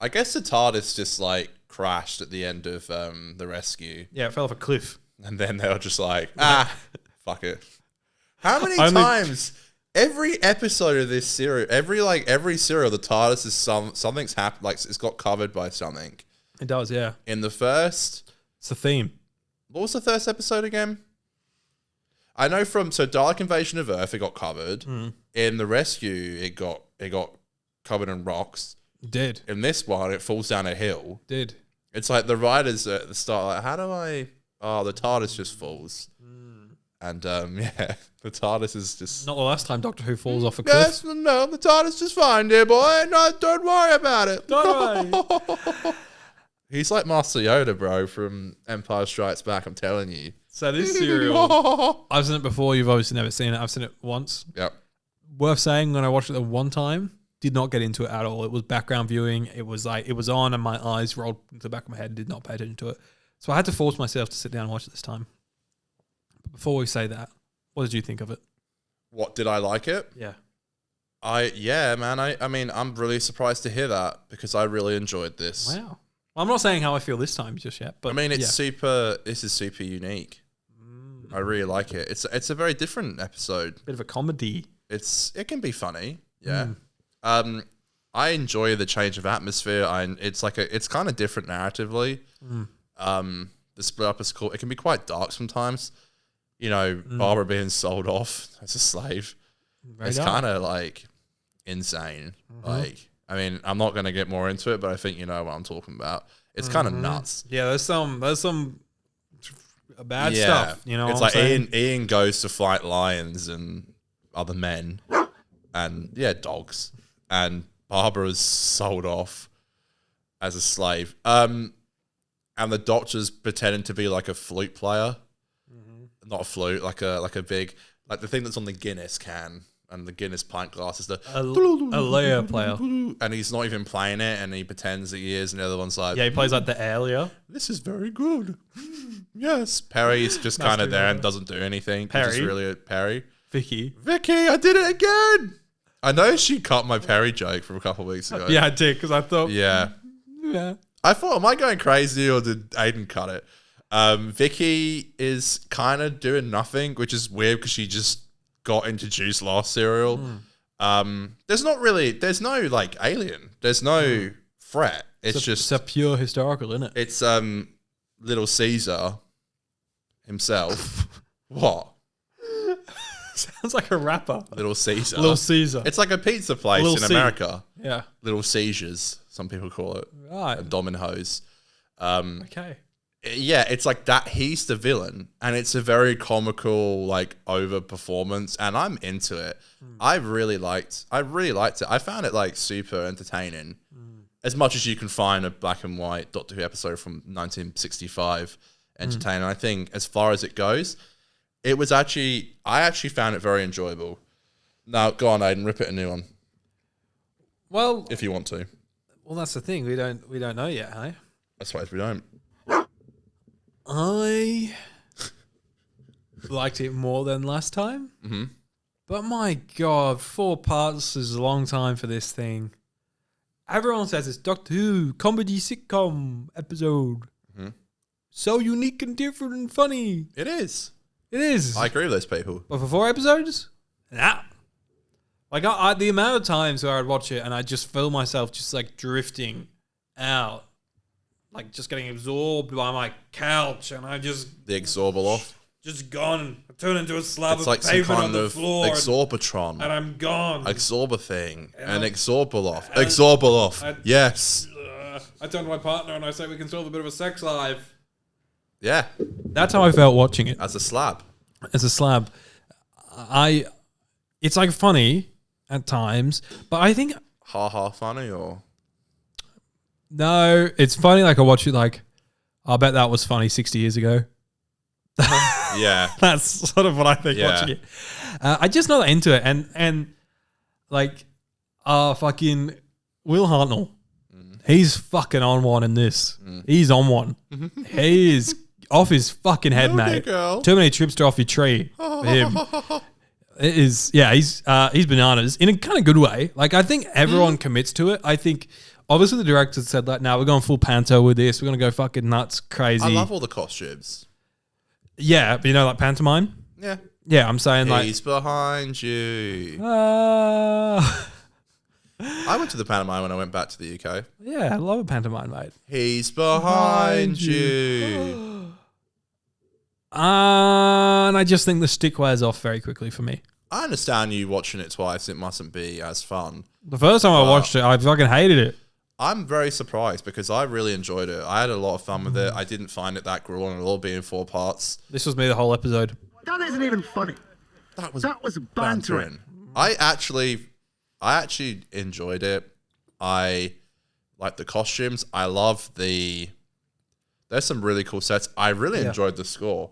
S2: I guess the TARDIS just like crashed at the end of the rescue,
S1: Yeah, it fell off a cliff.
S2: and then they were just like, fuck it. How many
S1: Only-
S2: times? Every episode of this series, every serial, the TARDIS is something's happened. Like it's got covered by something.
S1: It does, yeah.
S2: In the first,
S1: It's a theme.
S2: what was the first episode again? I know from Dalek Invasion of Earth, it got covered. In the rescue, it got covered in rocks.
S1: It did.
S2: In this one, it falls down a hill.
S1: Did.
S2: It's like the writers at the start, like, how do I? Oh, the TARDIS just falls. And yeah, the TARDIS is just.
S1: Not the last time Doctor Who falls off a cliff.
S2: Yes, no, the TARDIS is fine, dear boy. No, don't worry about it.
S1: Don't worry.
S2: He's like Master Yoda, bro, from Empire Strikes Back. I'm telling you.
S1: So this serial, I've seen it before. You've obviously never seen it. I've seen it once.
S2: Yep.
S1: Worth saying, when I watched it the one time, did not get into it at all. It was background viewing. It was like, it was on and my eyes rolled into the back of my head, did not pay attention to it. So I had to force myself to sit down and watch it this time. But before we say that, what did you think of it?
S2: What, did I like it?
S1: Yeah.
S2: Yeah, man. I mean, I'm really surprised to hear that because I really enjoyed this.
S1: Wow. Well, I'm not saying how I feel this time just yet, but
S2: I mean,
S1: yeah.
S2: this is super unique. I really like it. It's a very different episode.
S1: Bit of a comedy.
S2: It can be funny. Yeah. I enjoy the change of atmosphere. It's kind of different narratively. The split up is cool. It can be quite dark sometimes. You know, Barbara being sold off as a slave.
S1: Very
S2: It's
S1: dark.
S2: kind of like insane. Like, I mean, I'm not going to get more into it, but I think you know what I'm talking about. It's kind of nuts.
S1: Yeah, there's some bad stuff. You know,
S2: it's
S1: what
S2: like
S1: I'm saying?
S2: Ian goes to fight lions and other men, and dogs. And Barbara's sold off as a slave. And the Doctor's pretending to be like a flute player, not a flute, like a big, like the thing that's on the Guinness can. and the Guinness pint glass is the
S1: A Leia player.
S2: and he's not even playing it, and he pretends that he is, and the other one's like,
S1: Yeah, he plays like the alien.
S2: "This is very good." Yes, Perry's just kind of there and doesn't do anything.
S1: Perry?
S2: Just really Perry.
S1: Vicky.
S2: Vicky, I did it again. I know she cut my Perry joke from a couple of weeks ago.
S1: Yeah, I did because I thought.
S2: Yeah.
S1: Yeah.
S2: I thought, am I going crazy or did Aiden cut it? Vicky is kind of doing nothing, which is weird because she just got introduced last serial. There's no like alien. There's no threat.
S1: It's a pure historical, isn't it?
S2: It's Little Caesar himself. What?
S1: Sounds like a rapper.
S2: Little Caesar.
S1: Little Caesar.
S2: It's like a pizza place
S1: Little
S2: in
S1: C.
S2: America.
S1: Yeah.
S2: Little Seizures, some people call it.
S1: Right.
S2: And Domino's.
S1: Okay.
S2: Yeah, it's like that. He's the villain, and it's a very comical, like, over performance, and I'm into it. I really liked it. I found it like super entertaining, as much as you can find a black and white Doctor Who episode from 1965 entertaining. I think as far as it goes, I actually found it very enjoyable. Now, go on, Aiden, rip it a new one
S1: Well,
S2: if you want to.
S1: well, that's the thing. We don't know yet, hey?
S2: I suppose we don't.
S1: I liked it more than last time.
S2: Mm-hmm.
S1: But my God, 4 parts is a long time for this thing. Everyone says it's Doctor Who comedy sitcom episode.
S2: Mm-hmm.
S1: So unique and different and funny.
S2: It is.
S1: It is.
S2: I agree with those people.
S1: But for 4 episodes? Nah. Like, I the amount of times where I'd watch it and I'd just feel myself just, like, drifting out. Like, just getting absorbed by my couch and I just...
S2: The Exorbaloff.
S1: Just gone. I turn into a slab
S2: It's
S1: of
S2: like some
S1: pavement on
S2: kind
S1: the
S2: of
S1: floor.
S2: Exorbitron.
S1: And I'm gone.
S2: Exorba thing. An
S1: I-
S2: Exorbaloff.
S1: and-
S2: Exorbaloff.
S1: I-
S2: Yes.
S1: I turn to my partner and I say we can solve a bit of a sex life.
S2: Yeah.
S1: That's how I felt watching it.
S2: As a slab.
S1: As a slab. It's like funny at times, but I think
S2: Ha ha funny or...
S1: no, it's funny. Like I watch it, like I bet that was funny 60 years ago.
S2: Yeah.
S1: That's sort of what I think
S2: Yeah.
S1: watching it. I just not into it, and like, fucking Will Hartnell, he's fucking on one in this. He's on one. He is off his fucking head,
S2: Okay,
S1: mate.
S2: girl.
S1: Too many trips to off your tree for him. It is, yeah. He's bananas in a kind of good way. Like I think everyone commits to it. I think obviously the directors said like, "Now we're going full panto with this. We're gonna go fucking nuts, crazy."
S2: I love all the costumes.
S1: Yeah, but you know, like pantomime.
S2: Yeah.
S1: Yeah, I'm saying like.
S2: He's behind you.
S1: I
S2: went to the pantomime when I went back to the UK.
S1: yeah, I love a pantomime, mate.
S2: He's behind you.
S1: And I just think the stick wears off very quickly for me.
S2: I understand you watching it twice. It mustn't be as fun.
S1: The first time I watched it, I fucking hated it.
S2: I'm very surprised because I really enjoyed it. I had a lot of fun with it. I didn't find it that grueling at all, being 4 parts.
S1: This was me the whole episode.
S4: That isn't even funny.
S2: That was
S4: bantering.
S2: I actually enjoyed it. I like the costumes. I love the. There's some really cool sets. I really enjoyed the score.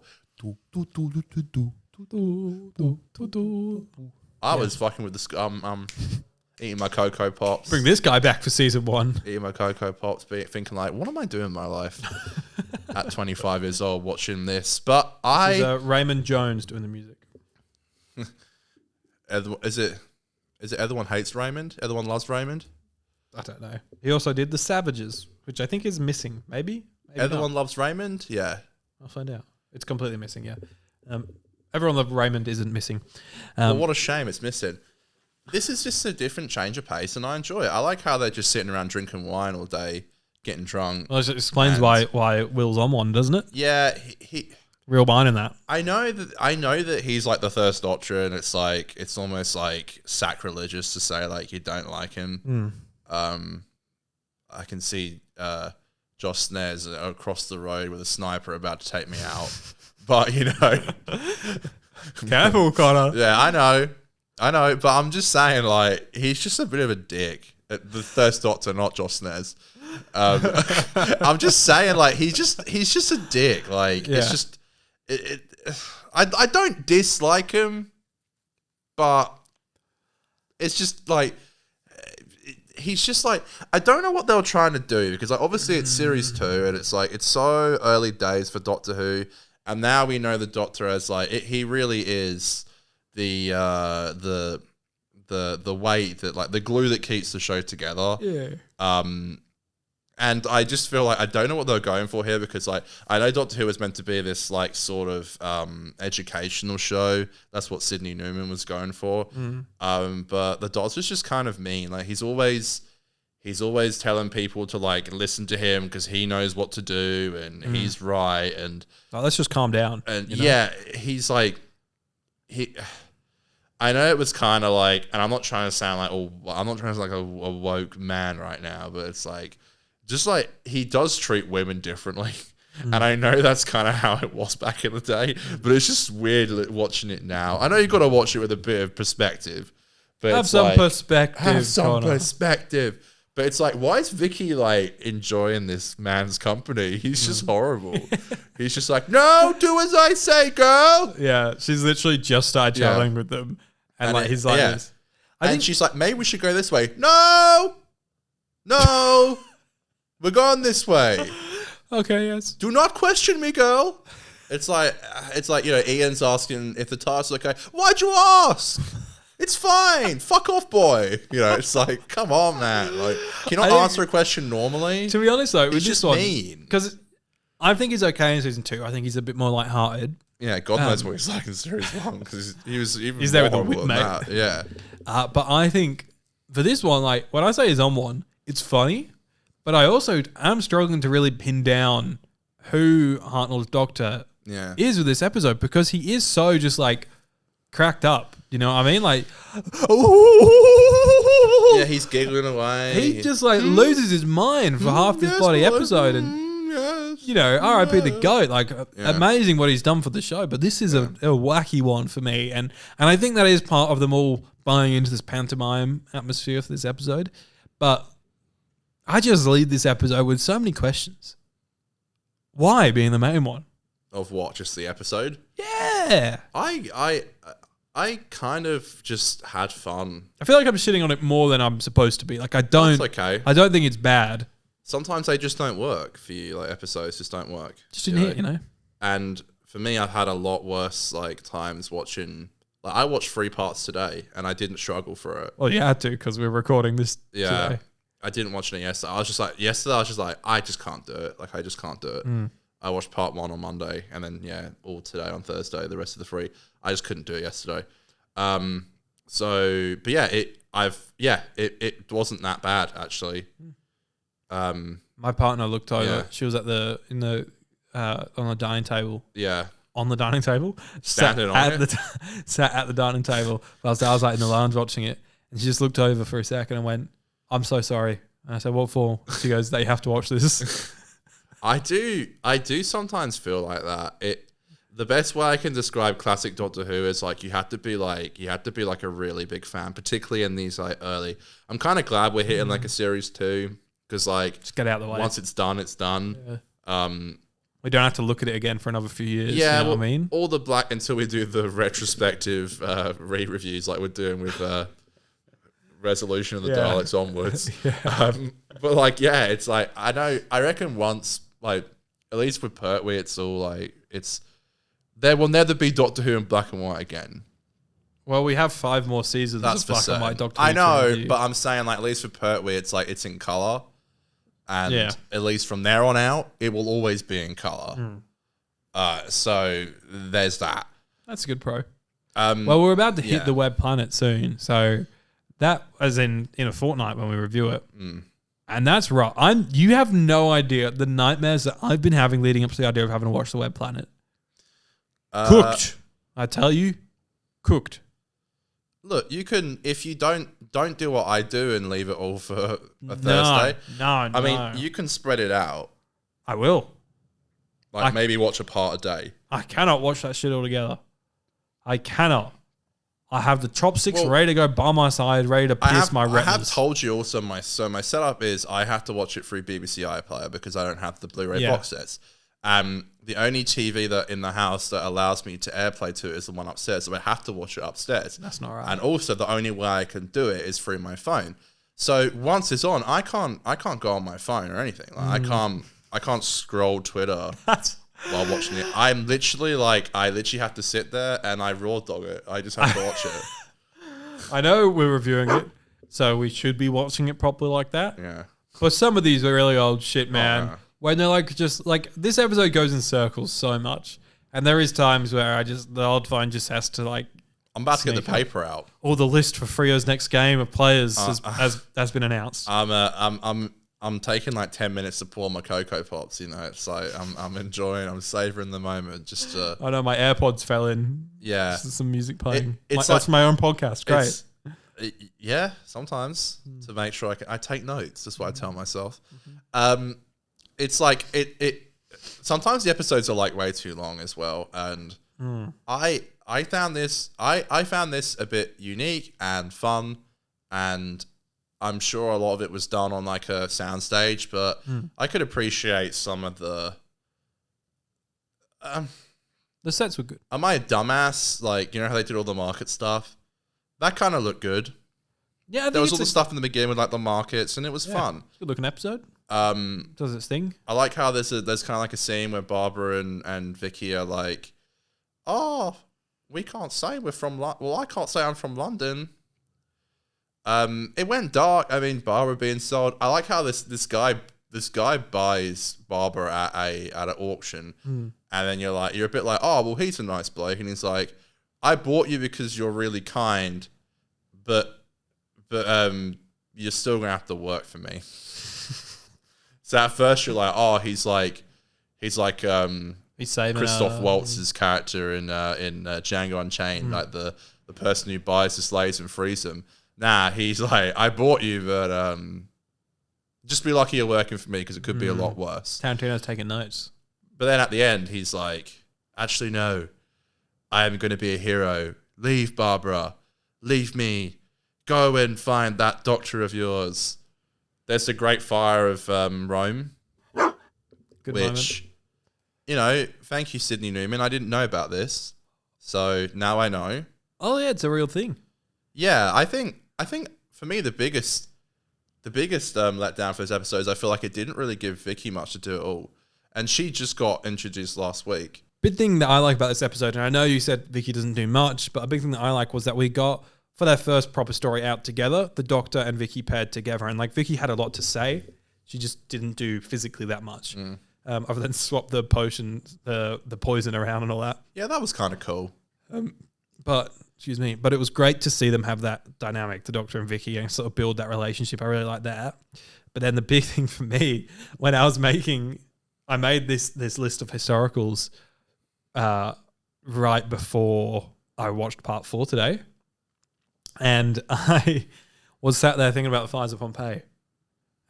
S2: I was fucking with the score. Eating my Cocoa Pops.
S1: Bring this guy back for season 1.
S2: Eating my Cocoa Pops, thinking like, what am I doing in my life? At 25 years old, watching this. But
S1: There's Raymond Jones doing the music.
S2: is it everyone hates Raymond? Everyone loves Raymond?
S1: I don't know. He also did The Savages, which I think is missing. Maybe
S2: Everyone
S1: not.
S2: loves Raymond? Yeah.
S1: I'll find out. It's completely missing, yeah. Everyone loves Raymond isn't missing.
S2: Well, what a shame it's missing. This is just a different change of pace, and I enjoy it. I like how they're just sitting around drinking wine all day, getting drunk.
S1: Well, it explains
S2: And-
S1: why Will's on one, doesn't it?
S2: Yeah, he
S1: Real mine in that.
S2: I know that he's like the first Doctor, and it's like it's almost like sacrilegious to say like you don't like him. I can see Josh Snares across the road with a sniper about to take me out, but you know,
S1: Careful, Connor.
S2: yeah, I know, but I'm just saying like he's just a bit of a dick. The first Doctor, not Josh Snares. I'm just saying like he's just a dick. Like
S1: Yeah.
S2: it's just. I don't dislike him, but it's just like he's just like, I don't know what they were trying to do, because like obviously it's series 2 and it's like it's so early days for Doctor Who, and now we know the Doctor as like he really is the weight that, like, the glue that keeps the show together.
S1: Yeah.
S2: And I just feel like I don't know what they're going for here, because like I know Doctor Who was meant to be this like sort of educational show. That's what Sydney Newman was going for. But the Doctor's just kind of mean. Like he's always telling people to like listen to him because he knows what to do and he's right. And
S1: let's just calm down.
S2: And yeah, he's like I know it was kind of like, and I'm not trying to sound like a woke man right now, but it's like, just like he does treat women differently. And I know that's kind of how it was back in the day, but it's just weird watching it now. I know you've got to watch it with a bit of perspective, but
S1: Have some perspective.
S2: Have some
S1: Connor.
S2: perspective. But it's like, why is Vicky like enjoying this man's company? He's just horrible. He's just like, no, do as I say, girl.
S1: Yeah, she's literally just started chatting with them. And like he's like this. I think
S2: she's like, maybe we should go this way. No, we're going this way.
S1: Okay, yes.
S2: Do not question me, girl. It's like Ian's asking if the TARDIS is okay. Why'd you ask? It's fine. Fuck off, boy. It's like, come on, man. Like, can you not answer a question normally?
S1: To be honest, though, with
S2: It's
S1: this
S2: just
S1: one,
S2: mean.
S1: because I think he's okay in season 2. I think he's a bit more lighthearted.
S2: Yeah, God knows what he's like in series 1, because he was even
S1: He's there with the
S2: more
S1: whip,
S2: horrible than
S1: mate.
S2: that. Yeah.
S1: But I think for this one, like when I say he's on one, it's funny, but I also am struggling to really pin down who Hartnell's Doctor is with this episode, because he is so just like cracked up. You know what I mean? Like,
S2: Yeah, he's giggling away.
S1: he just like loses his mind for half this bloody episode, and R.I.P. the GOAT. Like, amazing what he's done for the show, but this is a wacky one for me, and I think that is part of them all buying into this pantomime atmosphere for this episode. But I just leave this episode with so many questions. Why being the main one?
S2: Of what? Just the episode?
S1: Yeah.
S2: I kind of just had fun.
S1: I feel like I'm shitting on it more than I'm supposed to be. Like, I don't
S2: okay.
S1: I don't think it's bad.
S2: Sometimes they just don't work for you. Like, episodes just don't work.
S1: Just didn't hit,
S2: And for me, I've had a lot worse like times watching. Like, I watched 3 parts today, and I didn't struggle for it.
S1: Well, you had to, because we're recording this today.
S2: I didn't watch it yesterday. Yesterday I was just like, I just can't do it. Like, I just can't do it. I watched part 1 on Monday, and then all today on Thursday. The rest of the 3, I just couldn't do it yesterday. But yeah, it wasn't that bad actually.
S1: My partner looked over.
S2: Yeah.
S1: She was on the dining table.
S2: Yeah.
S1: On the dining table,
S2: Standing on it?
S1: sat at the dining table. I was like in the lounge watching it, and she just looked over for a second and went, "I'm so sorry." And I said, "What for?" She goes, "They have to watch this."
S2: I do sometimes feel like that. The best way I can describe classic Doctor Who is like you have to be like a really big fan, particularly in these like early. I'm kind of glad we're hitting like a series 2, because like
S1: Just get out of the way.
S2: once it's done, it's done.
S1: Yeah. We don't have to look at it again for another few years.
S2: Yeah,
S1: you know what I mean?
S2: all the black until we do the retrospective re-reviews like we're doing with Resolution of the Daleks onwards. But like, yeah, it's like I reckon once, like, at least with Pertwee, it's all like there will never be Doctor Who in black and white again.
S1: Well, we have 5 more seasons
S2: That's
S1: of
S2: for
S1: black and white
S2: certain.
S1: Doctor Who.
S2: I know,
S1: to review.
S2: but I'm saying like at least for Pertwee, it's like it's in color, and
S1: Yeah.
S2: at least from there on out, it will always be in color. So there's that.
S1: That's a good pro.
S2: Well,
S1: we're about to hit
S2: yeah.
S1: the web planet soon, so that as in a fortnight when we review it, and that's right. You have no idea the nightmares that I've been having leading up to the idea of having to watch the web planet. Cooked, I tell you, cooked.
S2: Look, you can, if you don't do what I do and leave it all for a Thursday.
S1: No.
S2: I mean, you can spread it out.
S1: I will.
S2: Like maybe watch a part a day.
S1: I cannot watch that shit all together. I cannot. I have the chopsticks
S2: Well,
S1: ready to go by my side, ready to pierce my
S2: I
S1: retinas.
S2: have told you also my setup is I have to watch it through BBC iPlayer because I don't have the Blu-ray
S1: Yeah.
S2: box sets. The only TV that in the house that allows me to AirPlay to it is the one upstairs, so I have to watch it upstairs.
S1: That's not right.
S2: And also, the only way I can do it is through my phone. So once it's on, I can't go on my phone or anything. Like I can't scroll Twitter while watching it. I literally have to sit there and I raw dog it. I just have to watch it.
S1: I know we're reviewing it, so we should be watching it properly like that.
S2: Yeah.
S1: But some of these are really old shit, man.
S2: yeah.
S1: When they're like, just like, this episode goes in circles so much. And there is times where the old phone just has to like,
S2: I'm about to get the
S1: Sneak up.
S2: paper out.
S1: or the list for Frio's next game of players has been announced.
S2: I'm taking like 10 minutes to pour my Cocoa Pops. You know, it's like I'm enjoying, I'm savoring the moment. Just
S1: I know my AirPods fell in.
S2: yeah,
S1: There's some music playing.
S2: it's
S1: That's my own podcast. Great.
S2: Yeah, sometimes to make sure I take notes. That's what I tell myself. It's like it. Sometimes the episodes are like way too long as well, and I found this a bit unique and fun, and I'm sure a lot of it was done on like a soundstage, but I could appreciate some of the.
S1: The sets were good.
S2: Am I a dumbass? Like, you know how they did all the market stuff? That kind of looked good.
S1: Yeah, I think
S2: There was all
S1: it's
S2: the stuff in the beginning with like the markets, and it was fun.
S1: Good looking episode. Does its thing.
S2: I like how there's kind of like a scene where Barbara and Vicky are like, "Oh, we can't say we're from well, I can't say I'm from London." It went dark. I mean, Barbara being sold. I like how this guy buys Barbara at an auction, and then you're a bit like, "Oh, well, he's a nice bloke," and he's like, "I bought you because you're really kind, but you're still gonna have to work for me." So at first you're like, "Oh, he's like
S1: He's saving
S2: Christoph Waltz's character in Django Unchained, like the person who buys the slaves and frees them." Nah, he's like, "I bought you, but just be lucky you're working for me because it could be a lot worse."
S1: Tarantino's taking notes.
S2: But then at the end, he's like, "Actually, no, I am going to be a hero. Leave, Barbara. Leave me. Go and find that doctor of yours." There's the Great Fire of Rome,
S1: Good
S2: which, you know, thank you, Sydney Newman. I didn't know about this, so now I know.
S1: Oh yeah, it's a real thing.
S2: Yeah, I think for me the biggest letdown for this episode is I feel like it didn't really give Vicky much to do at all, and she just got introduced last week.
S1: Big thing that I like about this episode, and I know you said Vicky doesn't do much, but a big thing that I like was that we got, for their first proper story out together, the Doctor and Vicky paired together, and like Vicky had a lot to say. She just didn't do physically that much, other than swap the potion, the poison around and all that.
S2: Yeah, that was kind of cool.
S1: But it was great to see them have that dynamic, the Doctor and Vicky, and sort of build that relationship. I really like that. But then the big thing for me, when I made this list of historicals right before I watched part 4 today. And I was sat there thinking about the fires of Pompeii.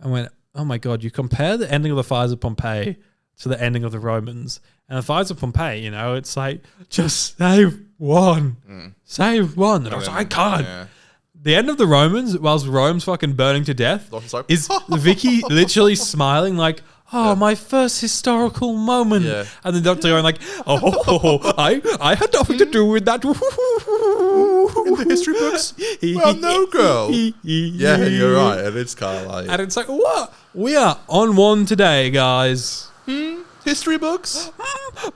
S1: I went, oh my God, you compare the ending of the fires of Pompeii to the ending of the Romans. And the fires of Pompeii, you know, it's like, just save one. Save one. And I was like, I can't.
S2: Yeah.
S1: The end of the Romans, whilst Rome's fucking burning to death,
S2: Doctor's like,
S1: is Vicky literally smiling like, oh, my first historical moment.
S2: Yeah.
S1: And the Doctor going like, oh, I had nothing to do with that.
S2: In the history books? Well, no, girl. Yeah, you're right. And it's kind of like...
S1: And it's like, what? We are on one today, guys.
S2: History books?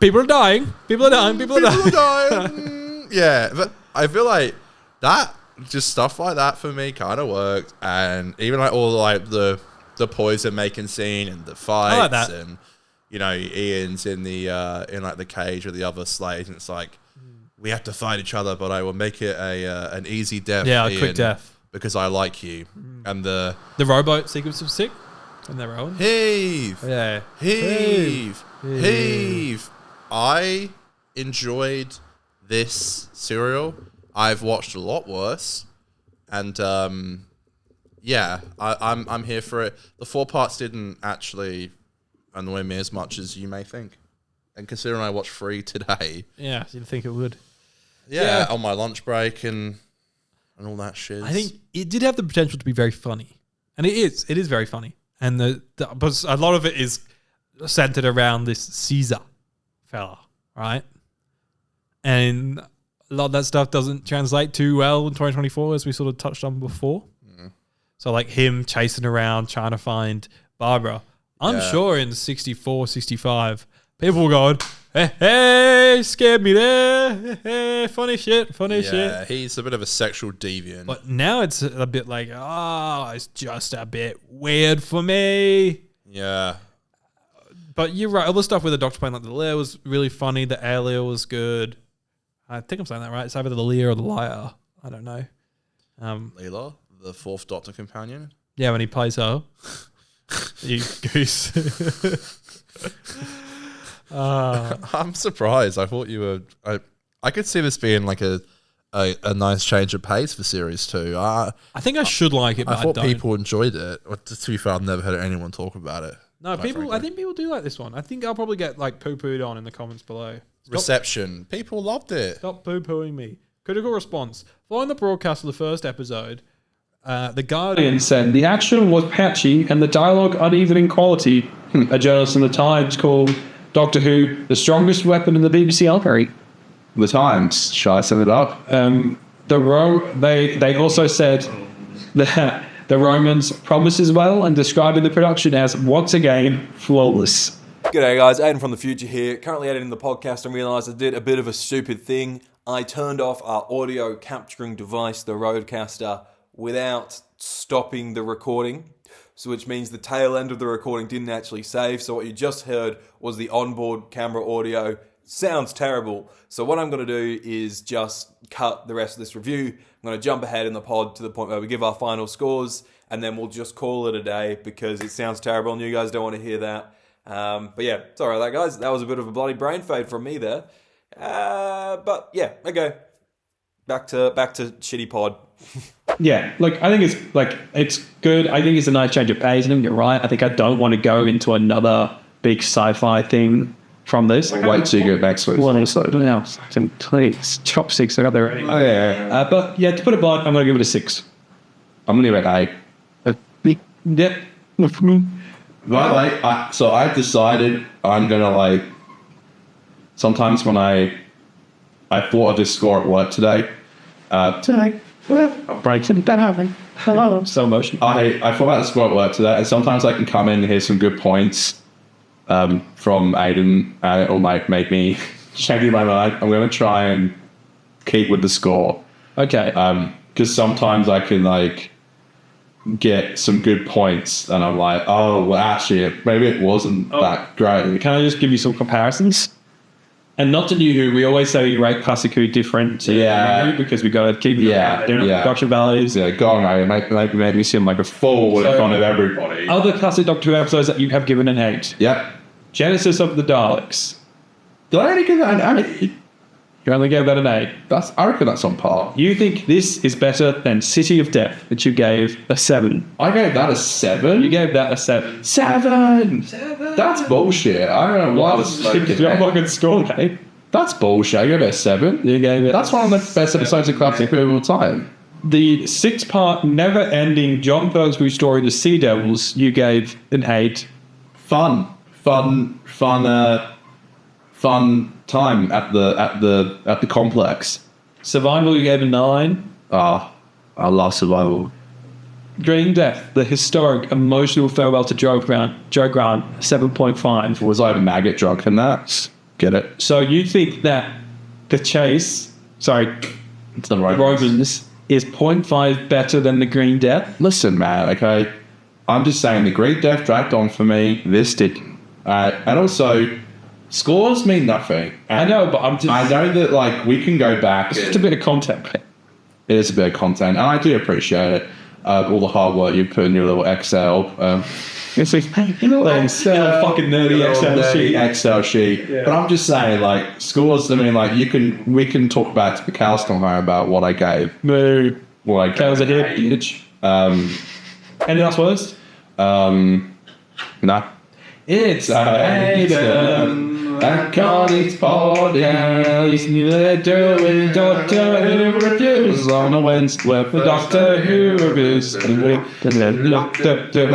S1: People are dying. People are dying.
S2: People are dying. Yeah, but I feel like that, just stuff like that for me kind of worked. And even like all like the poison making scene and the fights,
S1: like that.
S2: and you know, Ian's in the in like the cage with the other slaves, and it's like we have to fight each other, but I will make it an easy death.
S1: Yeah, a
S2: Ian,
S1: quick death.
S2: because I like you. And the
S1: rowboat sequence was sick when they're rowing.
S2: heave,
S1: Yeah.
S2: heave, heave. I enjoyed this serial. I've watched a lot worse, and yeah, I'm here for it. The 4 parts didn't actually annoy me as much as you may think, and considering I watched 3 today,
S1: Yeah, you'd think it would.
S2: yeah, on my lunch break and all that shit.
S1: I think it did have the potential to be very funny. And it is very funny. And but a lot of it is centered around this Caesar fella, right? And a lot of that stuff doesn't translate too well in 2024, as we sort of touched on before. So like him chasing around trying to find Barbara. I'm sure in 64, 65, people were going, hey, scared me there. Hey, funny shit.
S2: Yeah, he's a bit of a sexual deviant.
S1: But now it's a bit like, it's just a bit weird for me.
S2: Yeah.
S1: But you're right. All the stuff with the Doctor playing like the Lear was really funny. The Alia was good. I think I'm saying that right. It's either the Lear or the Liar. I don't know.
S2: Leela, the fourth Doctor companion.
S1: Yeah, when he plays her. You goose.
S2: I'm surprised. I thought you were... I could see this being like a nice change of pace for Series 2.
S1: I think I should like it, but
S2: I thought
S1: don't.
S2: people enjoyed it. To be fair, I've never heard anyone talk about it.
S1: No, people. I think people do like this one. I think I'll probably get like poo-pooed on in the comments below.
S2: Reception. People loved it.
S1: Stop poo-pooing me. Critical response. Following the broadcast of the first episode, The Guardian
S5: said the action was patchy and the dialogue uneven in quality. A journalist in the Times called Doctor Who the strongest weapon in the BBC armory.
S6: The Times, shall I sum it up?
S5: They also said that the Romans promises well and describing the production as once again flawless.
S7: G'day guys, Aiden from the future here. Currently editing the podcast and realised I did a bit of a stupid thing. I turned off our audio capturing device, the Rodecaster, without stopping the recording. So which means the tail end of the recording didn't actually save. So what you just heard was the onboard camera audio. Sounds terrible. So what I'm going to do is just cut the rest of this review. I'm going to jump ahead in the pod to the point where we give our final scores, and then we'll just call it a day because it sounds terrible and you guys don't want to hear that. But yeah, sorry about that, guys. That was a bit of a bloody brain fade from me there. But yeah, okay. Back to shitty pod.
S5: Yeah, look, I think it's good. I think it's a nice change of pace. And you're right. I think I don't want to go into another big sci-fi thing from this.
S6: Wait till you get back to it.
S5: One episode now. Please, chopsticks are up there already.
S6: Oh, yeah.
S5: But yeah, to put it blunt, I'm going to give it a 6.
S6: I'm going to give it an 8.
S5: Yep.
S6: Right, so I've decided I'm going to, sometimes when I thought of this score at work today.
S5: I'm breaking that out. So emotional.
S6: I thought about the score at work today, and sometimes I can come in and hear some good points from Aiden, and it'll make me change my mind. I'm going to try and keep with the score.
S5: Okay.
S6: Because sometimes I can, get some good points, and I'm like, oh, well, actually, maybe it wasn't that great.
S5: Can I just give you some comparisons? And not to New Who, we always say we rate Classic Who different to New Who because we got to keep production values.
S6: Yeah, go on, mate. Make me seem like a fool in front of everybody.
S5: Other classic Doctor Who episodes that you have given an 8.
S6: Yep.
S5: Genesis of the Daleks.
S6: Did I only give that an 8?
S5: You only gave that an 8.
S6: I reckon that's on par.
S5: You think this is better than City of Death, which you gave a 7.
S6: I gave that a 7?
S5: You gave that a 7.
S6: 7! That's bullshit. I don't know why I was thinking
S5: You're fucking score, mate.
S6: That's bullshit. I gave it a 7.
S5: You gave it.
S6: That's one of the best episodes of Classic Who of all time.
S5: The 6-part, never-ending John Pertwee story, The Sea Devils, you gave an 8.
S6: Fun time at the complex.
S5: Survival, you gave a 9.
S6: I love Survival.
S5: Green Death, the historic, emotional farewell to Joe Grant, 7.5.
S6: Was I a maggot drunk in that? Get it?
S5: So you think that the chase,
S6: It's the
S5: Romans, is 0.5 better than the Green Death?
S6: Listen, man, okay? I'm just saying the Green Death dragged on for me. This didn't. And also, scores mean nothing.
S5: I know, but I
S6: know that, we can go back.
S5: It's just a bit of content.
S6: It is a bit of content, and I do appreciate it. All the hard work you put in your little Excel.
S5: It's like, fucking nerdy
S6: Excel sheet. Yeah. But I'm just saying, scores, we can talk back to the cows come home about what I gave.
S5: No.
S6: What I gave.
S5: Cows are here, bitch. Anything else words?
S6: No.
S5: It's Aiden.
S6: I call these podcasts. They're doing Doctor Who reviews on a Wednesday with the Doctor Who reviews. And we looked up to